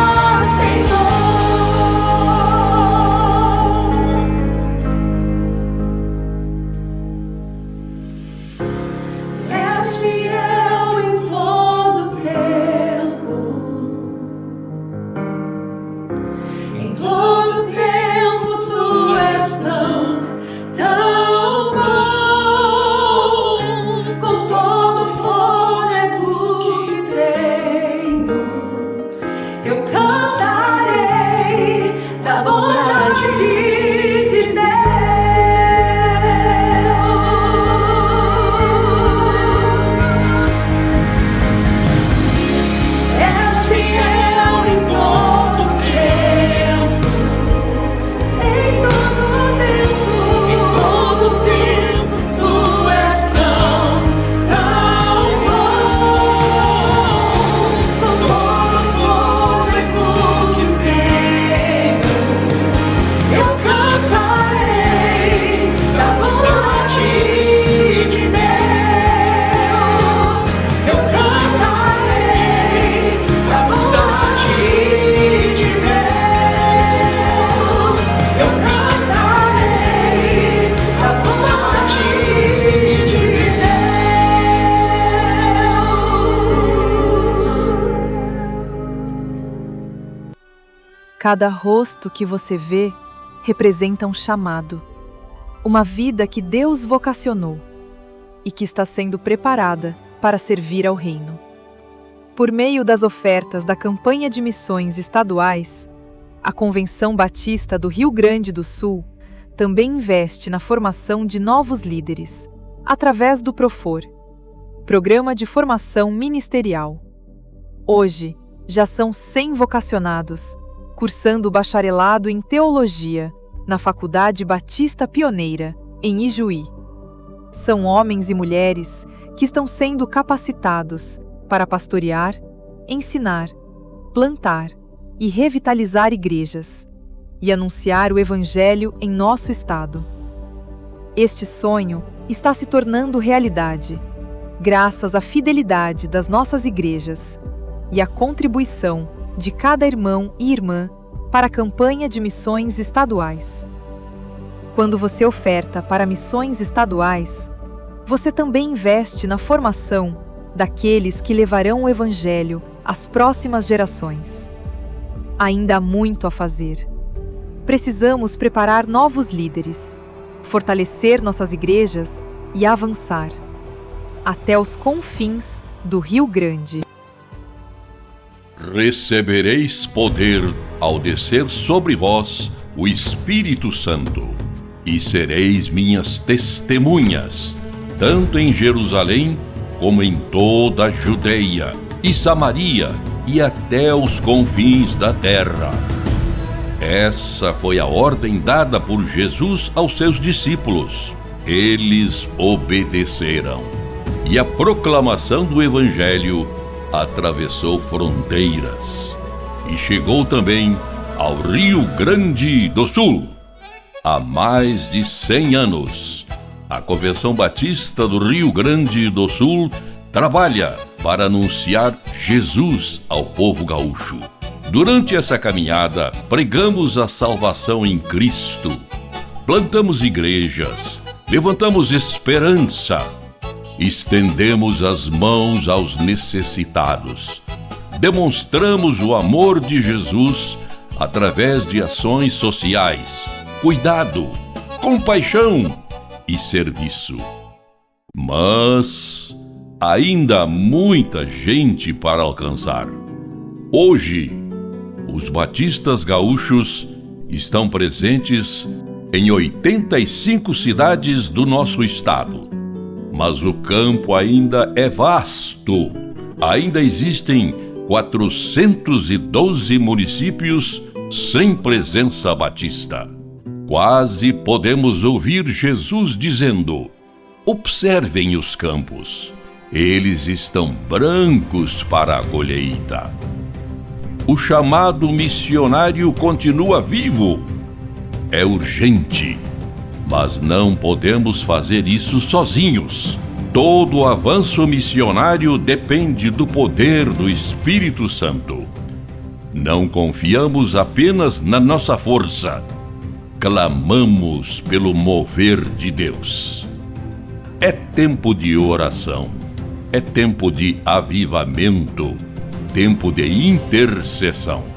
És fiel em todo tempo, em todo tempo tu és tão bom. Com todo fôlego que tenho, eu cantarei da bondade de Deus. Cada rosto que você vê representa um chamado, uma vida que Deus vocacionou e que está sendo preparada para servir ao Reino. Por meio das ofertas da campanha de missões estaduais, a Convenção Batista do Rio Grande do Sul também investe na formação de novos líderes, através do Profor, Programa de Formação Ministerial. Hoje, já são 100 vocacionados, cursando o bacharelado em Teologia, na Faculdade Batista Pioneira, em Ijuí. São homens e mulheres que estão sendo capacitados para pastorear, ensinar, plantar e revitalizar igrejas e anunciar o Evangelho em nosso estado. Este sonho está se tornando realidade, graças à fidelidade das nossas igrejas e à contribuição de cada irmão e irmã para a campanha de missões estaduais. Quando você oferta para missões estaduais, você também investe na formação daqueles que levarão o Evangelho às próximas gerações. Ainda há muito a fazer. Precisamos preparar novos líderes, fortalecer nossas igrejas e avançar até os confins do Rio Grande. Recebereis poder ao descer sobre vós o Espírito Santo, e sereis minhas testemunhas, tanto em Jerusalém como em toda a Judeia e Samaria e até os confins da terra. Essa foi a ordem dada por Jesus aos seus discípulos. Eles obedeceram. E a proclamação do Evangelho atravessou fronteiras e chegou também ao Rio Grande do Sul. Há mais de 100 anos, a Convenção Batista do Rio Grande do Sul trabalha para anunciar Jesus ao povo gaúcho. Durante essa caminhada, pregamos a salvação em Cristo, plantamos igrejas, levantamos esperança, estendemos as mãos aos necessitados, demonstramos o amor de Jesus através de ações sociais, cuidado, compaixão e serviço. Mas ainda há muita gente para alcançar. Hoje, os batistas gaúchos estão presentes em 85 cidades do nosso estado. Mas o campo ainda é vasto. Ainda existem 412 municípios sem presença batista. Quase podemos ouvir Jesus dizendo: observem os campos, eles estão brancos para a colheita. O chamado missionário continua vivo. É urgente, mas não podemos fazer isso sozinhos. Todo o avanço missionário depende do poder do Espírito Santo. Não confiamos apenas na nossa força. Clamamos pelo mover de Deus. É tempo de oração. É tempo de avivamento. Tempo de intercessão.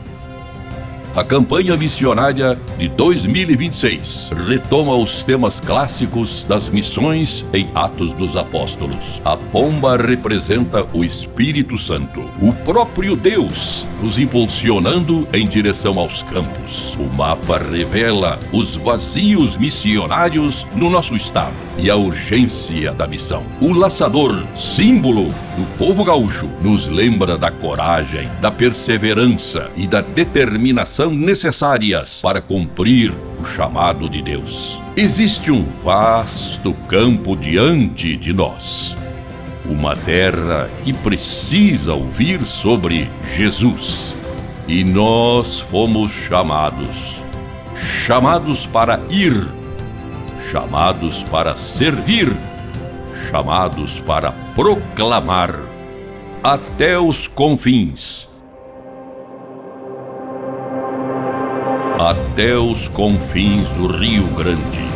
A campanha missionária de 2026 retoma os temas clássicos das missões em Atos dos Apóstolos. A pomba representa o Espírito Santo, o próprio Deus nos impulsionando em direção aos campos. O mapa revela os vazios missionários no nosso estado e a urgência da missão. O laçador, símbolo do povo gaúcho, nos lembra da coragem, da perseverança e da determinação necessárias para cumprir o chamado de Deus. Existe um vasto campo diante de nós. Uma terra que precisa ouvir sobre Jesus. E nós fomos chamados para ir, chamados para servir, chamados para proclamar até os confins. Até os confins do Rio Grande.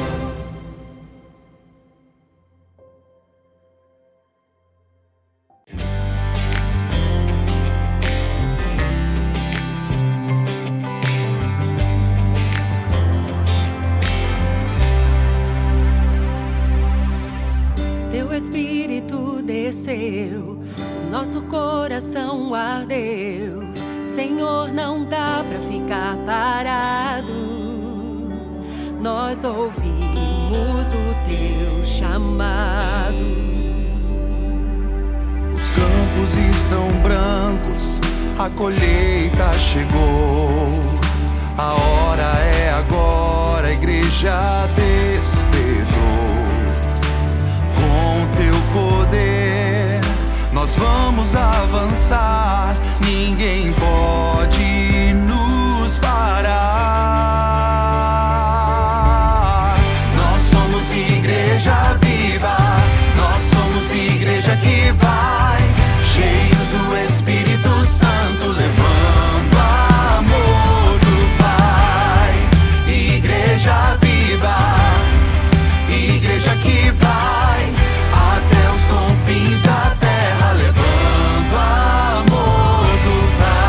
Espírito desceu, o nosso coração ardeu. Senhor, não dá pra ficar parado. Nós ouvimos o teu chamado. Os campos estão brancos, a colheita chegou. A hora é agora, a igreja despertou. Com teu poder, nós vamos avançar. Ninguém pode nos parar. Nós somos igreja viva, nós somos igreja que vai, cheios do Espírito Santo, levando amor do Pai. Igreja viva, igreja que vai até os confins da terra, levando amor do Pai.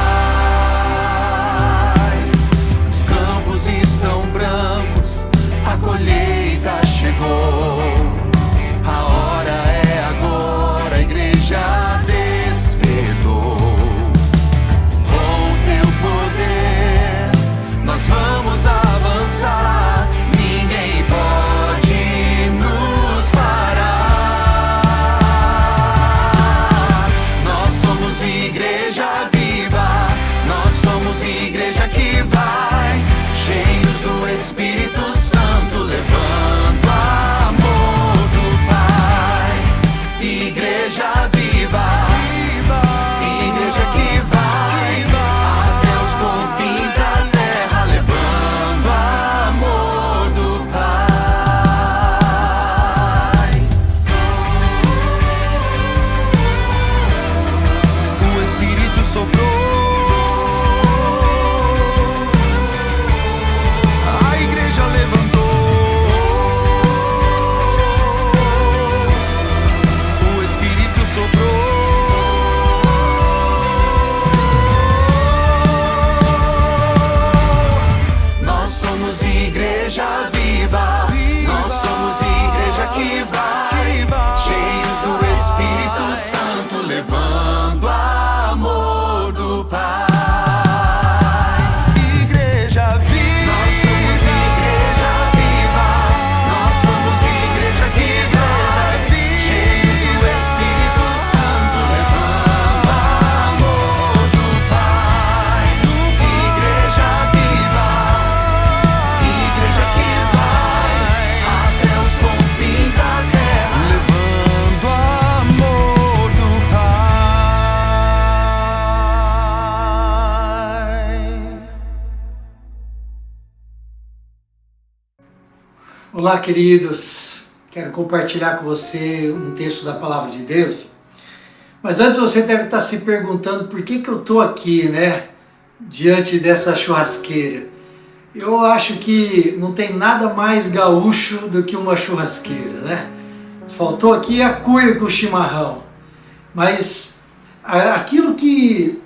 Os campos estão brancos, a colheita chegou. A hora é agora, a igreja despertou. Com teu poder, nós vamos avançar. Ninguém pode nos parar. Nós somos igreja viva, nós somos igreja que vai, cheios do Espírito Santo, levando amor do Pai. Igreja viva, igreja que vai até os confins da terra, levando amor do Pai. O Espírito soprou, a igreja levantou. O Espírito soprou. Nós somos igreja viva, nós somos igreja que vai, cheios do Espírito Santo, levando amor do Pai. Igreja viva, nós somos igreja viva, nós somos igreja que vai, cheios do Espírito Santo, levando amor do Pai. Igreja viva, igreja que vai até os confins da terra, levando amor do Pai. Olá, queridos. Quero compartilhar com você um texto da Palavra de Deus. Mas antes você deve estar se perguntando por que eu estou aqui, né? Diante dessa churrasqueira. Eu acho que não tem nada mais gaúcho do que uma churrasqueira, né? Faltou aqui a cuia com o chimarrão. Mas aquilo que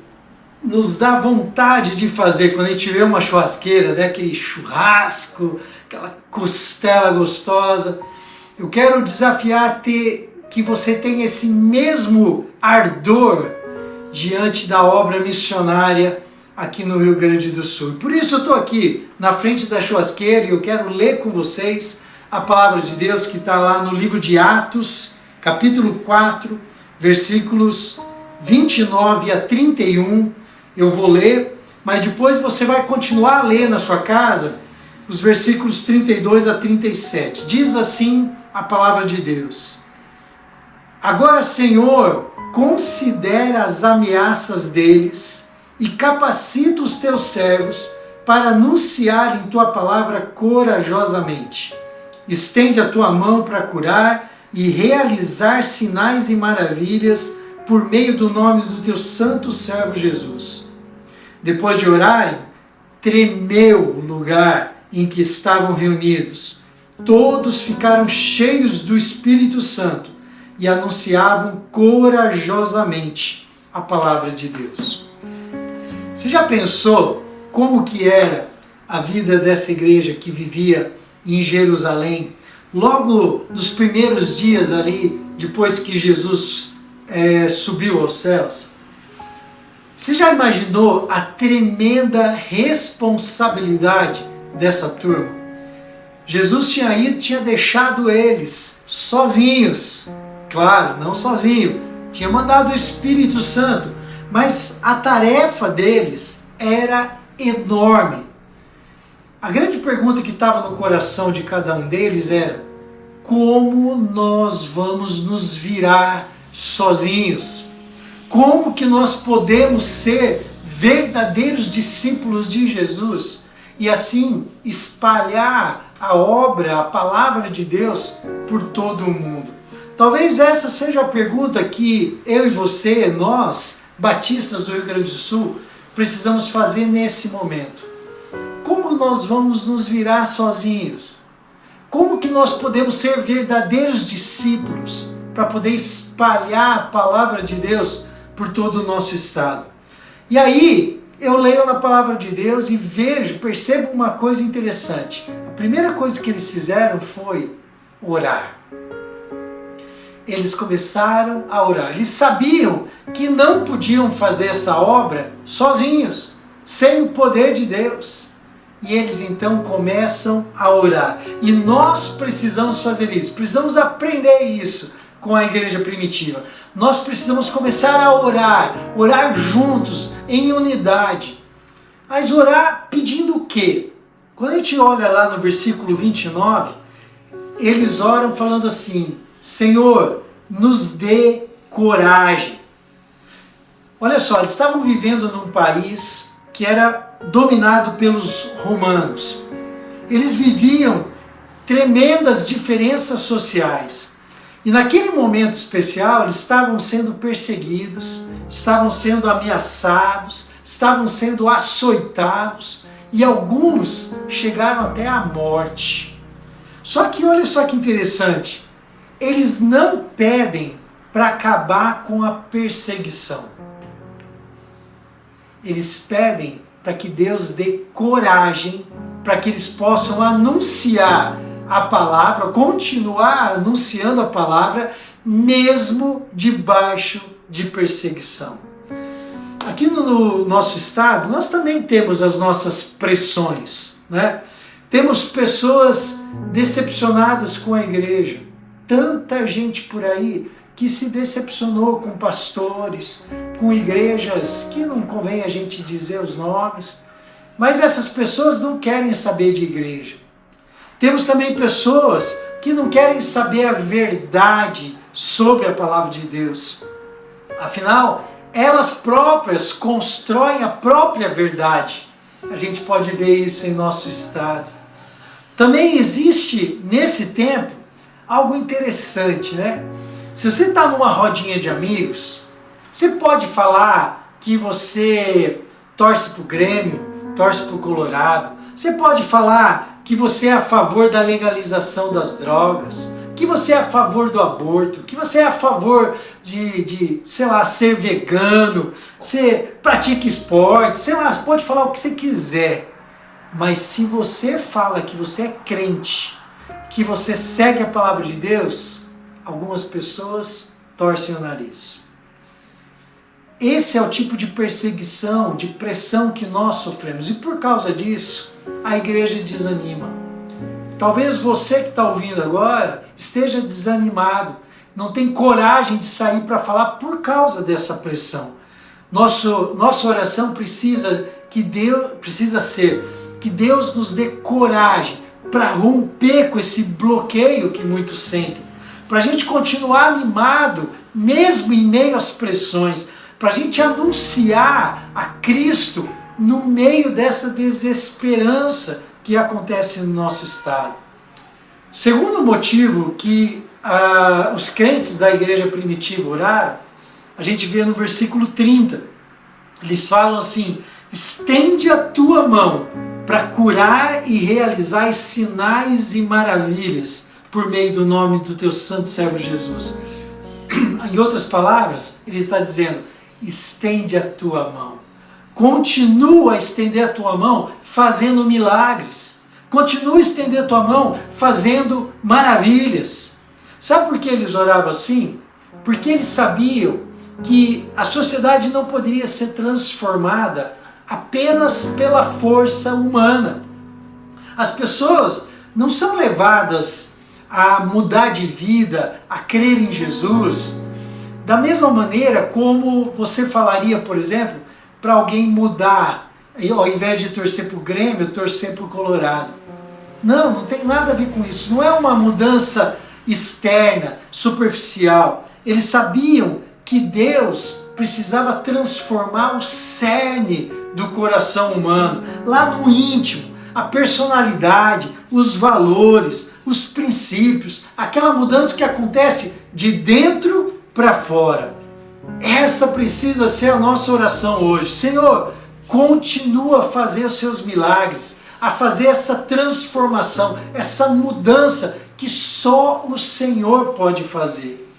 nos dá vontade de fazer quando a gente vê uma churrasqueira, né? Aquele churrasco, aquela costela gostosa. Eu quero desafiar que você tenha esse mesmo ardor diante da obra missionária aqui no Rio Grande do Sul. Por isso eu estou aqui na frente da churrasqueira e eu quero ler com vocês a palavra de Deus que está lá no livro de Atos, capítulo 4, versículos 29 a 31. Eu vou ler, mas depois você vai continuar a ler na sua casa os versículos 32 a 37. Diz assim a palavra de Deus: Agora, Senhor, considera as ameaças deles e capacita os teus servos para anunciarem tua palavra corajosamente. Estende a tua mão para curar e realizar sinais e maravilhas por meio do nome do teu santo servo Jesus. Depois de orarem, tremeu o lugar em que estavam reunidos. Todos ficaram cheios do Espírito Santo e anunciavam corajosamente a palavra de Deus. Você já pensou como que era a vida dessa igreja que vivia em Jerusalém, logo nos primeiros dias ali depois que Jesus subiu aos céus? Você já imaginou a tremenda responsabilidade dessa turma? Jesus tinha deixado eles sozinhos. Claro, não sozinho. Tinha mandado o Espírito Santo. Mas a tarefa deles era enorme. A grande pergunta que estava no coração de cada um deles era: como nós vamos nos virar sozinhos? Como que nós podemos ser verdadeiros discípulos de Jesus e assim espalhar a obra, a palavra de Deus por todo o mundo? Talvez essa seja a pergunta que eu e você, nós, batistas do Rio Grande do Sul, precisamos fazer nesse momento. Como nós vamos nos virar sozinhos? Como que nós podemos ser verdadeiros discípulos para poder espalhar a palavra de Deus por todo o nosso estado? E aí, eu leio na palavra de Deus e percebo uma coisa interessante. A primeira coisa que eles fizeram foi orar. Eles começaram a orar. Eles sabiam que não podiam fazer essa obra sozinhos, sem o poder de Deus. E eles então começam a orar. E nós precisamos fazer isso, precisamos aprender isso com a igreja primitiva. Nós precisamos começar a orar juntos, em unidade. Mas orar pedindo o quê? Quando a gente olha lá no versículo 29, eles oram falando assim: Senhor, nos dê coragem. Olha só, eles estavam vivendo num país que era dominado pelos romanos. Eles viviam tremendas diferenças sociais. E naquele momento especial, eles estavam sendo perseguidos, estavam sendo ameaçados, estavam sendo açoitados e alguns chegaram até a morte. Só que olha só que interessante, eles não pedem para acabar com a perseguição. Eles pedem para que Deus dê coragem, para que eles possam anunciar a palavra, continuar anunciando a palavra, mesmo debaixo de perseguição. Aqui no nosso estado, nós também temos as nossas pressões, né? Temos pessoas decepcionadas com a igreja. Tanta gente por aí que se decepcionou com pastores, com igrejas que não convém a gente dizer os nomes, mas essas pessoas não querem saber de igreja. Temos também pessoas que não querem saber a verdade sobre a palavra de Deus. Afinal, elas próprias constroem a própria verdade. A gente pode ver isso em nosso estado. Também existe, nesse tempo, algo interessante, né? Se você está numa rodinha de amigos, você pode falar que você torce para o Grêmio, torce para o Colorado. Você pode falar que você é a favor da legalização das drogas, que você é a favor do aborto, que você é a favor de sei lá, ser vegano, você pratica esporte, sei lá, pode falar o que você quiser. Mas se você fala que você é crente, que você segue a palavra de Deus, algumas pessoas torcem o nariz. Esse é o tipo de perseguição, de pressão que nós sofremos. E por causa disso, a igreja desanima. Talvez você que está ouvindo agora esteja desanimado, não tem coragem de sair para falar por causa dessa pressão. Nossa oração precisa ser que Deus nos dê coragem para romper com esse bloqueio que muitos sentem, para a gente continuar animado, mesmo em meio às pressões, para a gente anunciar a Cristo no meio dessa desesperança que acontece no nosso estado. Segundo motivo que os crentes da igreja primitiva oraram, a gente vê no versículo 30. Eles falam assim: estende a tua mão para curar e realizar sinais e maravilhas por meio do nome do teu santo servo Jesus. Em outras palavras, ele está dizendo: estende a tua mão. Continua a estender a tua mão fazendo milagres. Continua a estender a tua mão fazendo maravilhas. Sabe por que eles oravam assim? Porque eles sabiam que a sociedade não poderia ser transformada apenas pela força humana. As pessoas não são levadas a mudar de vida, a crer em Jesus, da mesma maneira como você falaria, por exemplo, para alguém mudar, ao invés de torcer para o Grêmio, torcer para o Colorado. Não tem nada a ver com isso. Não é uma mudança externa, superficial. Eles sabiam que Deus precisava transformar o cerne do coração humano, lá no íntimo, a personalidade, os valores, os princípios, aquela mudança que acontece de dentro para fora. Essa precisa ser a nossa oração hoje. Senhor, continua a fazer os seus milagres, a fazer essa transformação, essa mudança que só o Senhor pode fazer.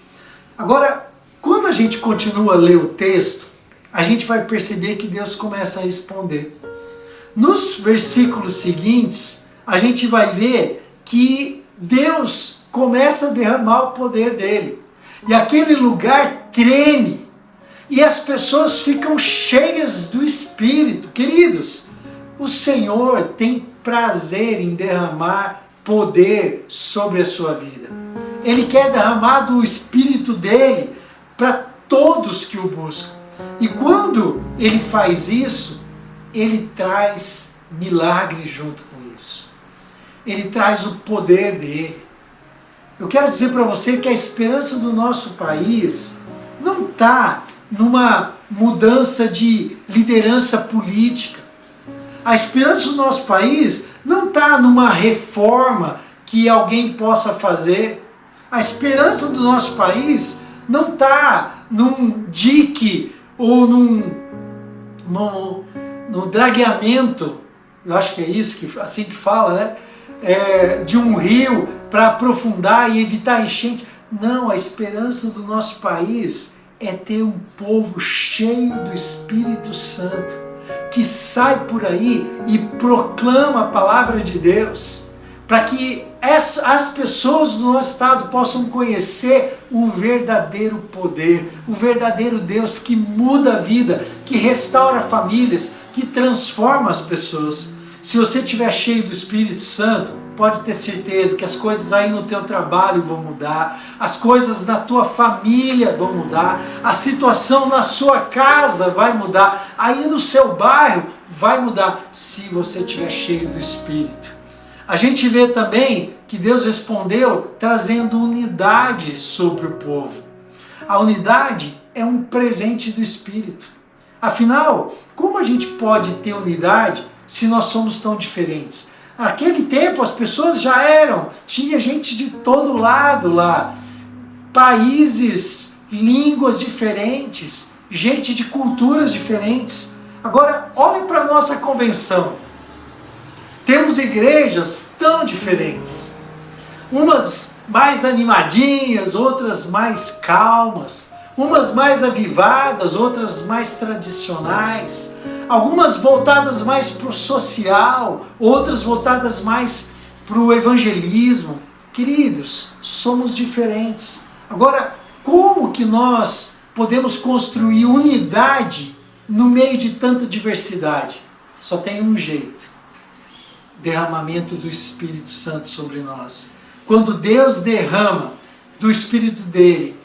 Agora, quando a gente continua a ler o texto, a gente vai perceber que Deus começa a responder. Nos versículos seguintes, a gente vai ver que Deus começa a derramar o poder dele. E aquele lugar treme. E as pessoas ficam cheias do Espírito. Queridos, o Senhor tem prazer em derramar poder sobre a sua vida. Ele quer derramar do Espírito dele para todos que o buscam. E quando ele faz isso, ele traz milagre junto com isso. Ele traz o poder dele. Eu quero dizer para você que a esperança do nosso país não está numa mudança de liderança política. A esperança do nosso país não está numa reforma que alguém possa fazer. A esperança do nosso país não está num dique ou num dragueamento, eu acho que é isso, assim que fala, né? De um rio para aprofundar e evitar enchente. Não, a esperança do nosso país é ter um povo cheio do Espírito Santo, que sai por aí e proclama a palavra de Deus, para que as pessoas do nosso estado possam conhecer o verdadeiro poder, o verdadeiro Deus que muda a vida, que restaura famílias, que transforma as pessoas. Se você estiver cheio do Espírito Santo, pode ter certeza que as coisas aí no teu trabalho vão mudar, as coisas na tua família vão mudar, a situação na sua casa vai mudar, aí no seu bairro vai mudar, se você estiver cheio do Espírito. A gente vê também que Deus respondeu trazendo unidade sobre o povo. A unidade é um presente do Espírito. Afinal, como a gente pode ter unidade se nós somos tão diferentes? Naquele tempo as pessoas já tinha gente de todo lado lá, países, línguas diferentes, gente de culturas diferentes. Agora, olhem para a nossa convenção. Temos igrejas tão diferentes, umas mais animadinhas, outras mais calmas, umas mais avivadas, outras mais tradicionais, algumas voltadas mais para o social, outras voltadas mais para o evangelismo. Queridos, somos diferentes. Agora, como que nós podemos construir unidade no meio de tanta diversidade? Só tem um jeito: derramamento do Espírito Santo sobre nós. Quando Deus derrama do Espírito dele,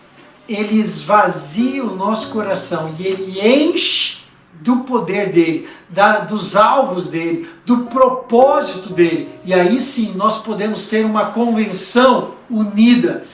ele esvazia o nosso coração e ele enche do poder dele, dos alvos dele, do propósito dele. E aí sim nós podemos ser uma convenção unida.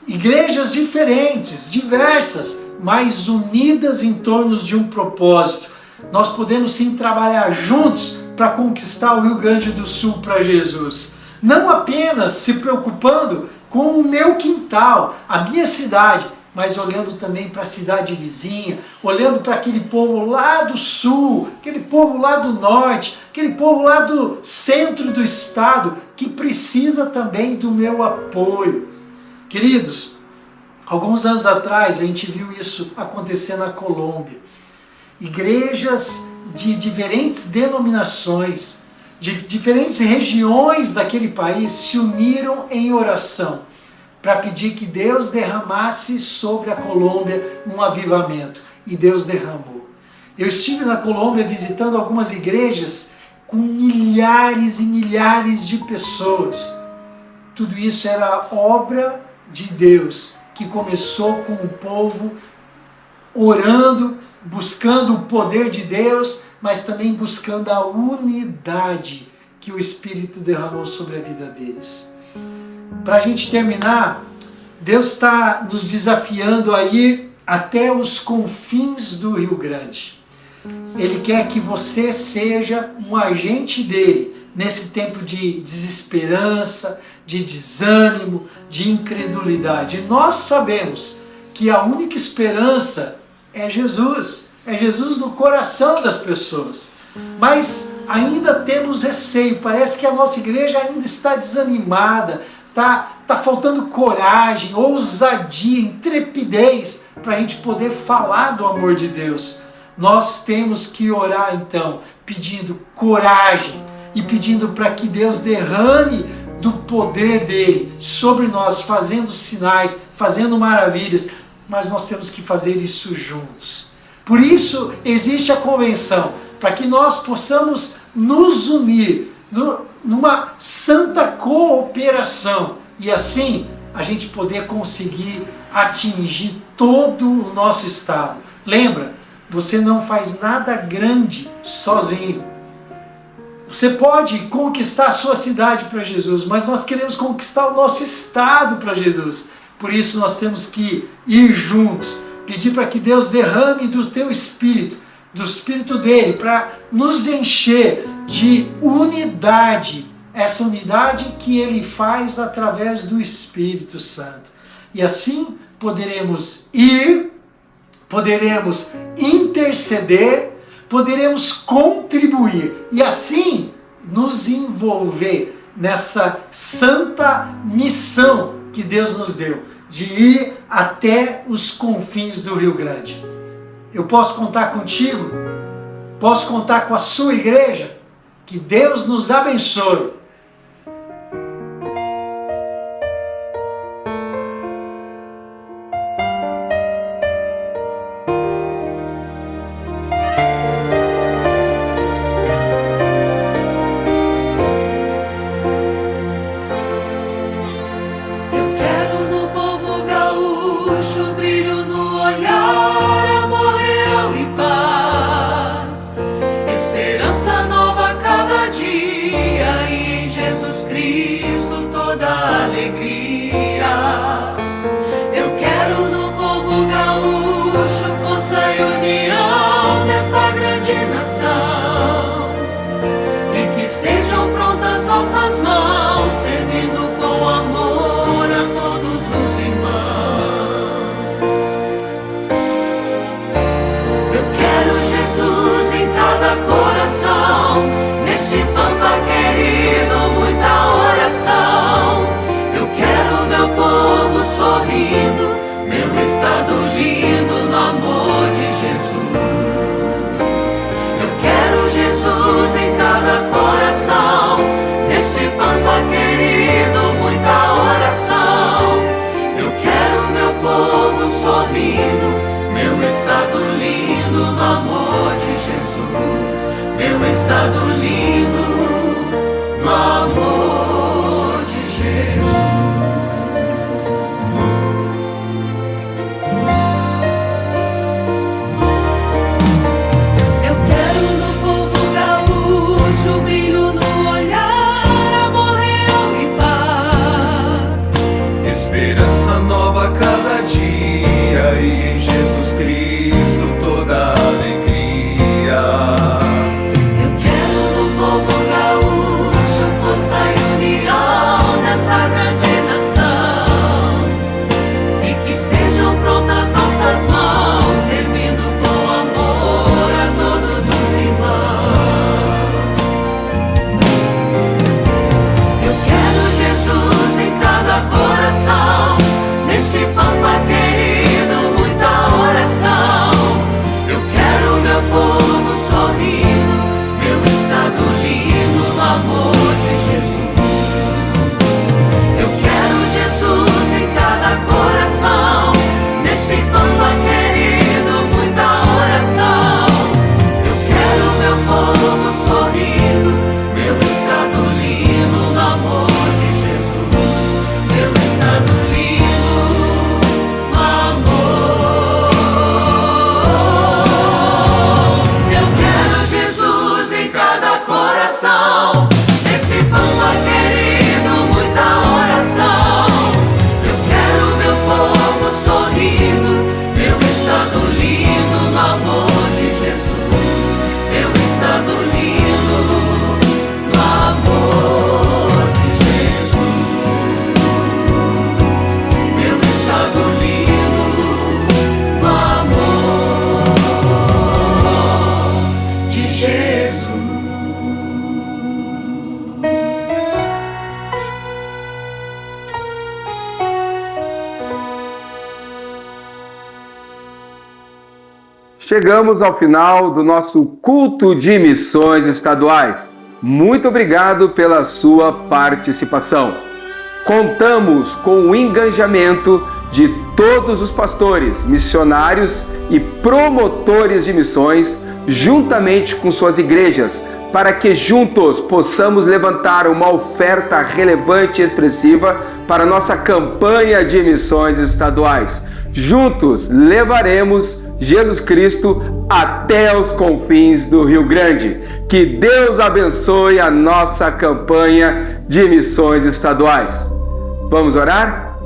Igrejas diferentes, diversas, mas unidas em torno de um propósito. Nós podemos sim trabalhar juntos para conquistar o Rio Grande do Sul para Jesus. Não apenas se preocupando com o meu quintal, a minha cidade, mas olhando também para a cidade vizinha, olhando para aquele povo lá do sul, aquele povo lá do norte, aquele povo lá do centro do estado, que precisa também do meu apoio. Queridos, alguns anos atrás a gente viu isso acontecer na Colômbia. Igrejas de diferentes denominações, de diferentes regiões daquele país se uniram em oração para pedir que Deus derramasse sobre a Colômbia um avivamento. E Deus derramou. Eu estive na Colômbia visitando algumas igrejas com milhares e milhares de pessoas. Tudo isso era obra de Deus, que começou com o povo orando, buscando o poder de Deus, mas também buscando a unidade que o Espírito derramou sobre a vida deles. Para a gente terminar, Deus está nos desafiando a ir até os confins do Rio Grande. Ele quer que você seja um agente dele nesse tempo de desesperança, de desânimo, de incredulidade. E nós sabemos que a única esperança é Jesus no coração das pessoas. Mas ainda temos receio, parece que a nossa igreja ainda está desanimada, tá faltando coragem, ousadia, intrepidez para a gente poder falar do amor de Deus. Nós temos que orar então, pedindo coragem e pedindo para que Deus derrame do poder dele sobre nós, fazendo sinais, fazendo maravilhas, mas nós temos que fazer isso juntos. Por isso existe a convenção, para que nós possamos nos unir numa santa cooperação e assim a gente poder conseguir atingir todo o nosso estado. Lembra, você não faz nada grande sozinho. Você pode conquistar a sua cidade para Jesus, mas nós queremos conquistar o nosso estado para Jesus. Por isso nós temos que ir juntos, pedir para que Deus derrame do teu espírito, do espírito dele, para nos encher de unidade, essa unidade que ele faz através do Espírito Santo. E assim poderemos ir, poderemos interceder, poderemos contribuir e assim nos envolver nessa santa missão que Deus nos deu, de ir até os confins do Rio Grande. Eu posso contar contigo? Posso contar com a sua igreja? Que Deus nos abençoe. Estejam prontas nossas mãos, servindo com amor a todos os irmãos. Eu quero Jesus em cada coração, nesse pampa querido, muita oração. Eu quero meu povo sorrindo, meu estado lindo no amor de Jesus. Jesus em cada coração, nesse pampa querido, muita oração. Eu quero meu povo sorrindo, meu estado lindo no amor de Jesus. Meu estado lindo no amor de Jesus. Esperança nova cada dia e em Jesus Cristo toda alegria. Eu quero no povo gaúcho força e união nessa grande nação, e que estejam prontas nossas mãos, servindo com amor a todos os irmãos. Eu quero Jesus em cada coração, nesse pampa querido, muita oração. chegamos ao final do nosso culto de missões estaduais. Muito obrigado pela sua participação. Contamos com o engajamento de todos os pastores, missionários e promotores de missões, juntamente com suas igrejas, para que juntos possamos levantar uma oferta relevante e expressiva para nossa campanha de missões estaduais. Juntos levaremos Jesus Cristo até os confins do Rio Grande. Que Deus abençoe a nossa campanha de missões estaduais. Vamos orar?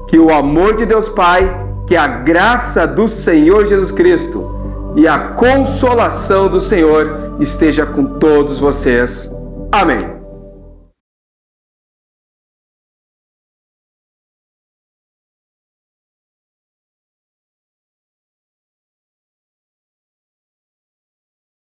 Que o amor de Deus Pai, que a graça do Senhor Jesus Cristo e a consolação do Senhor esteja com todos vocês. Amém.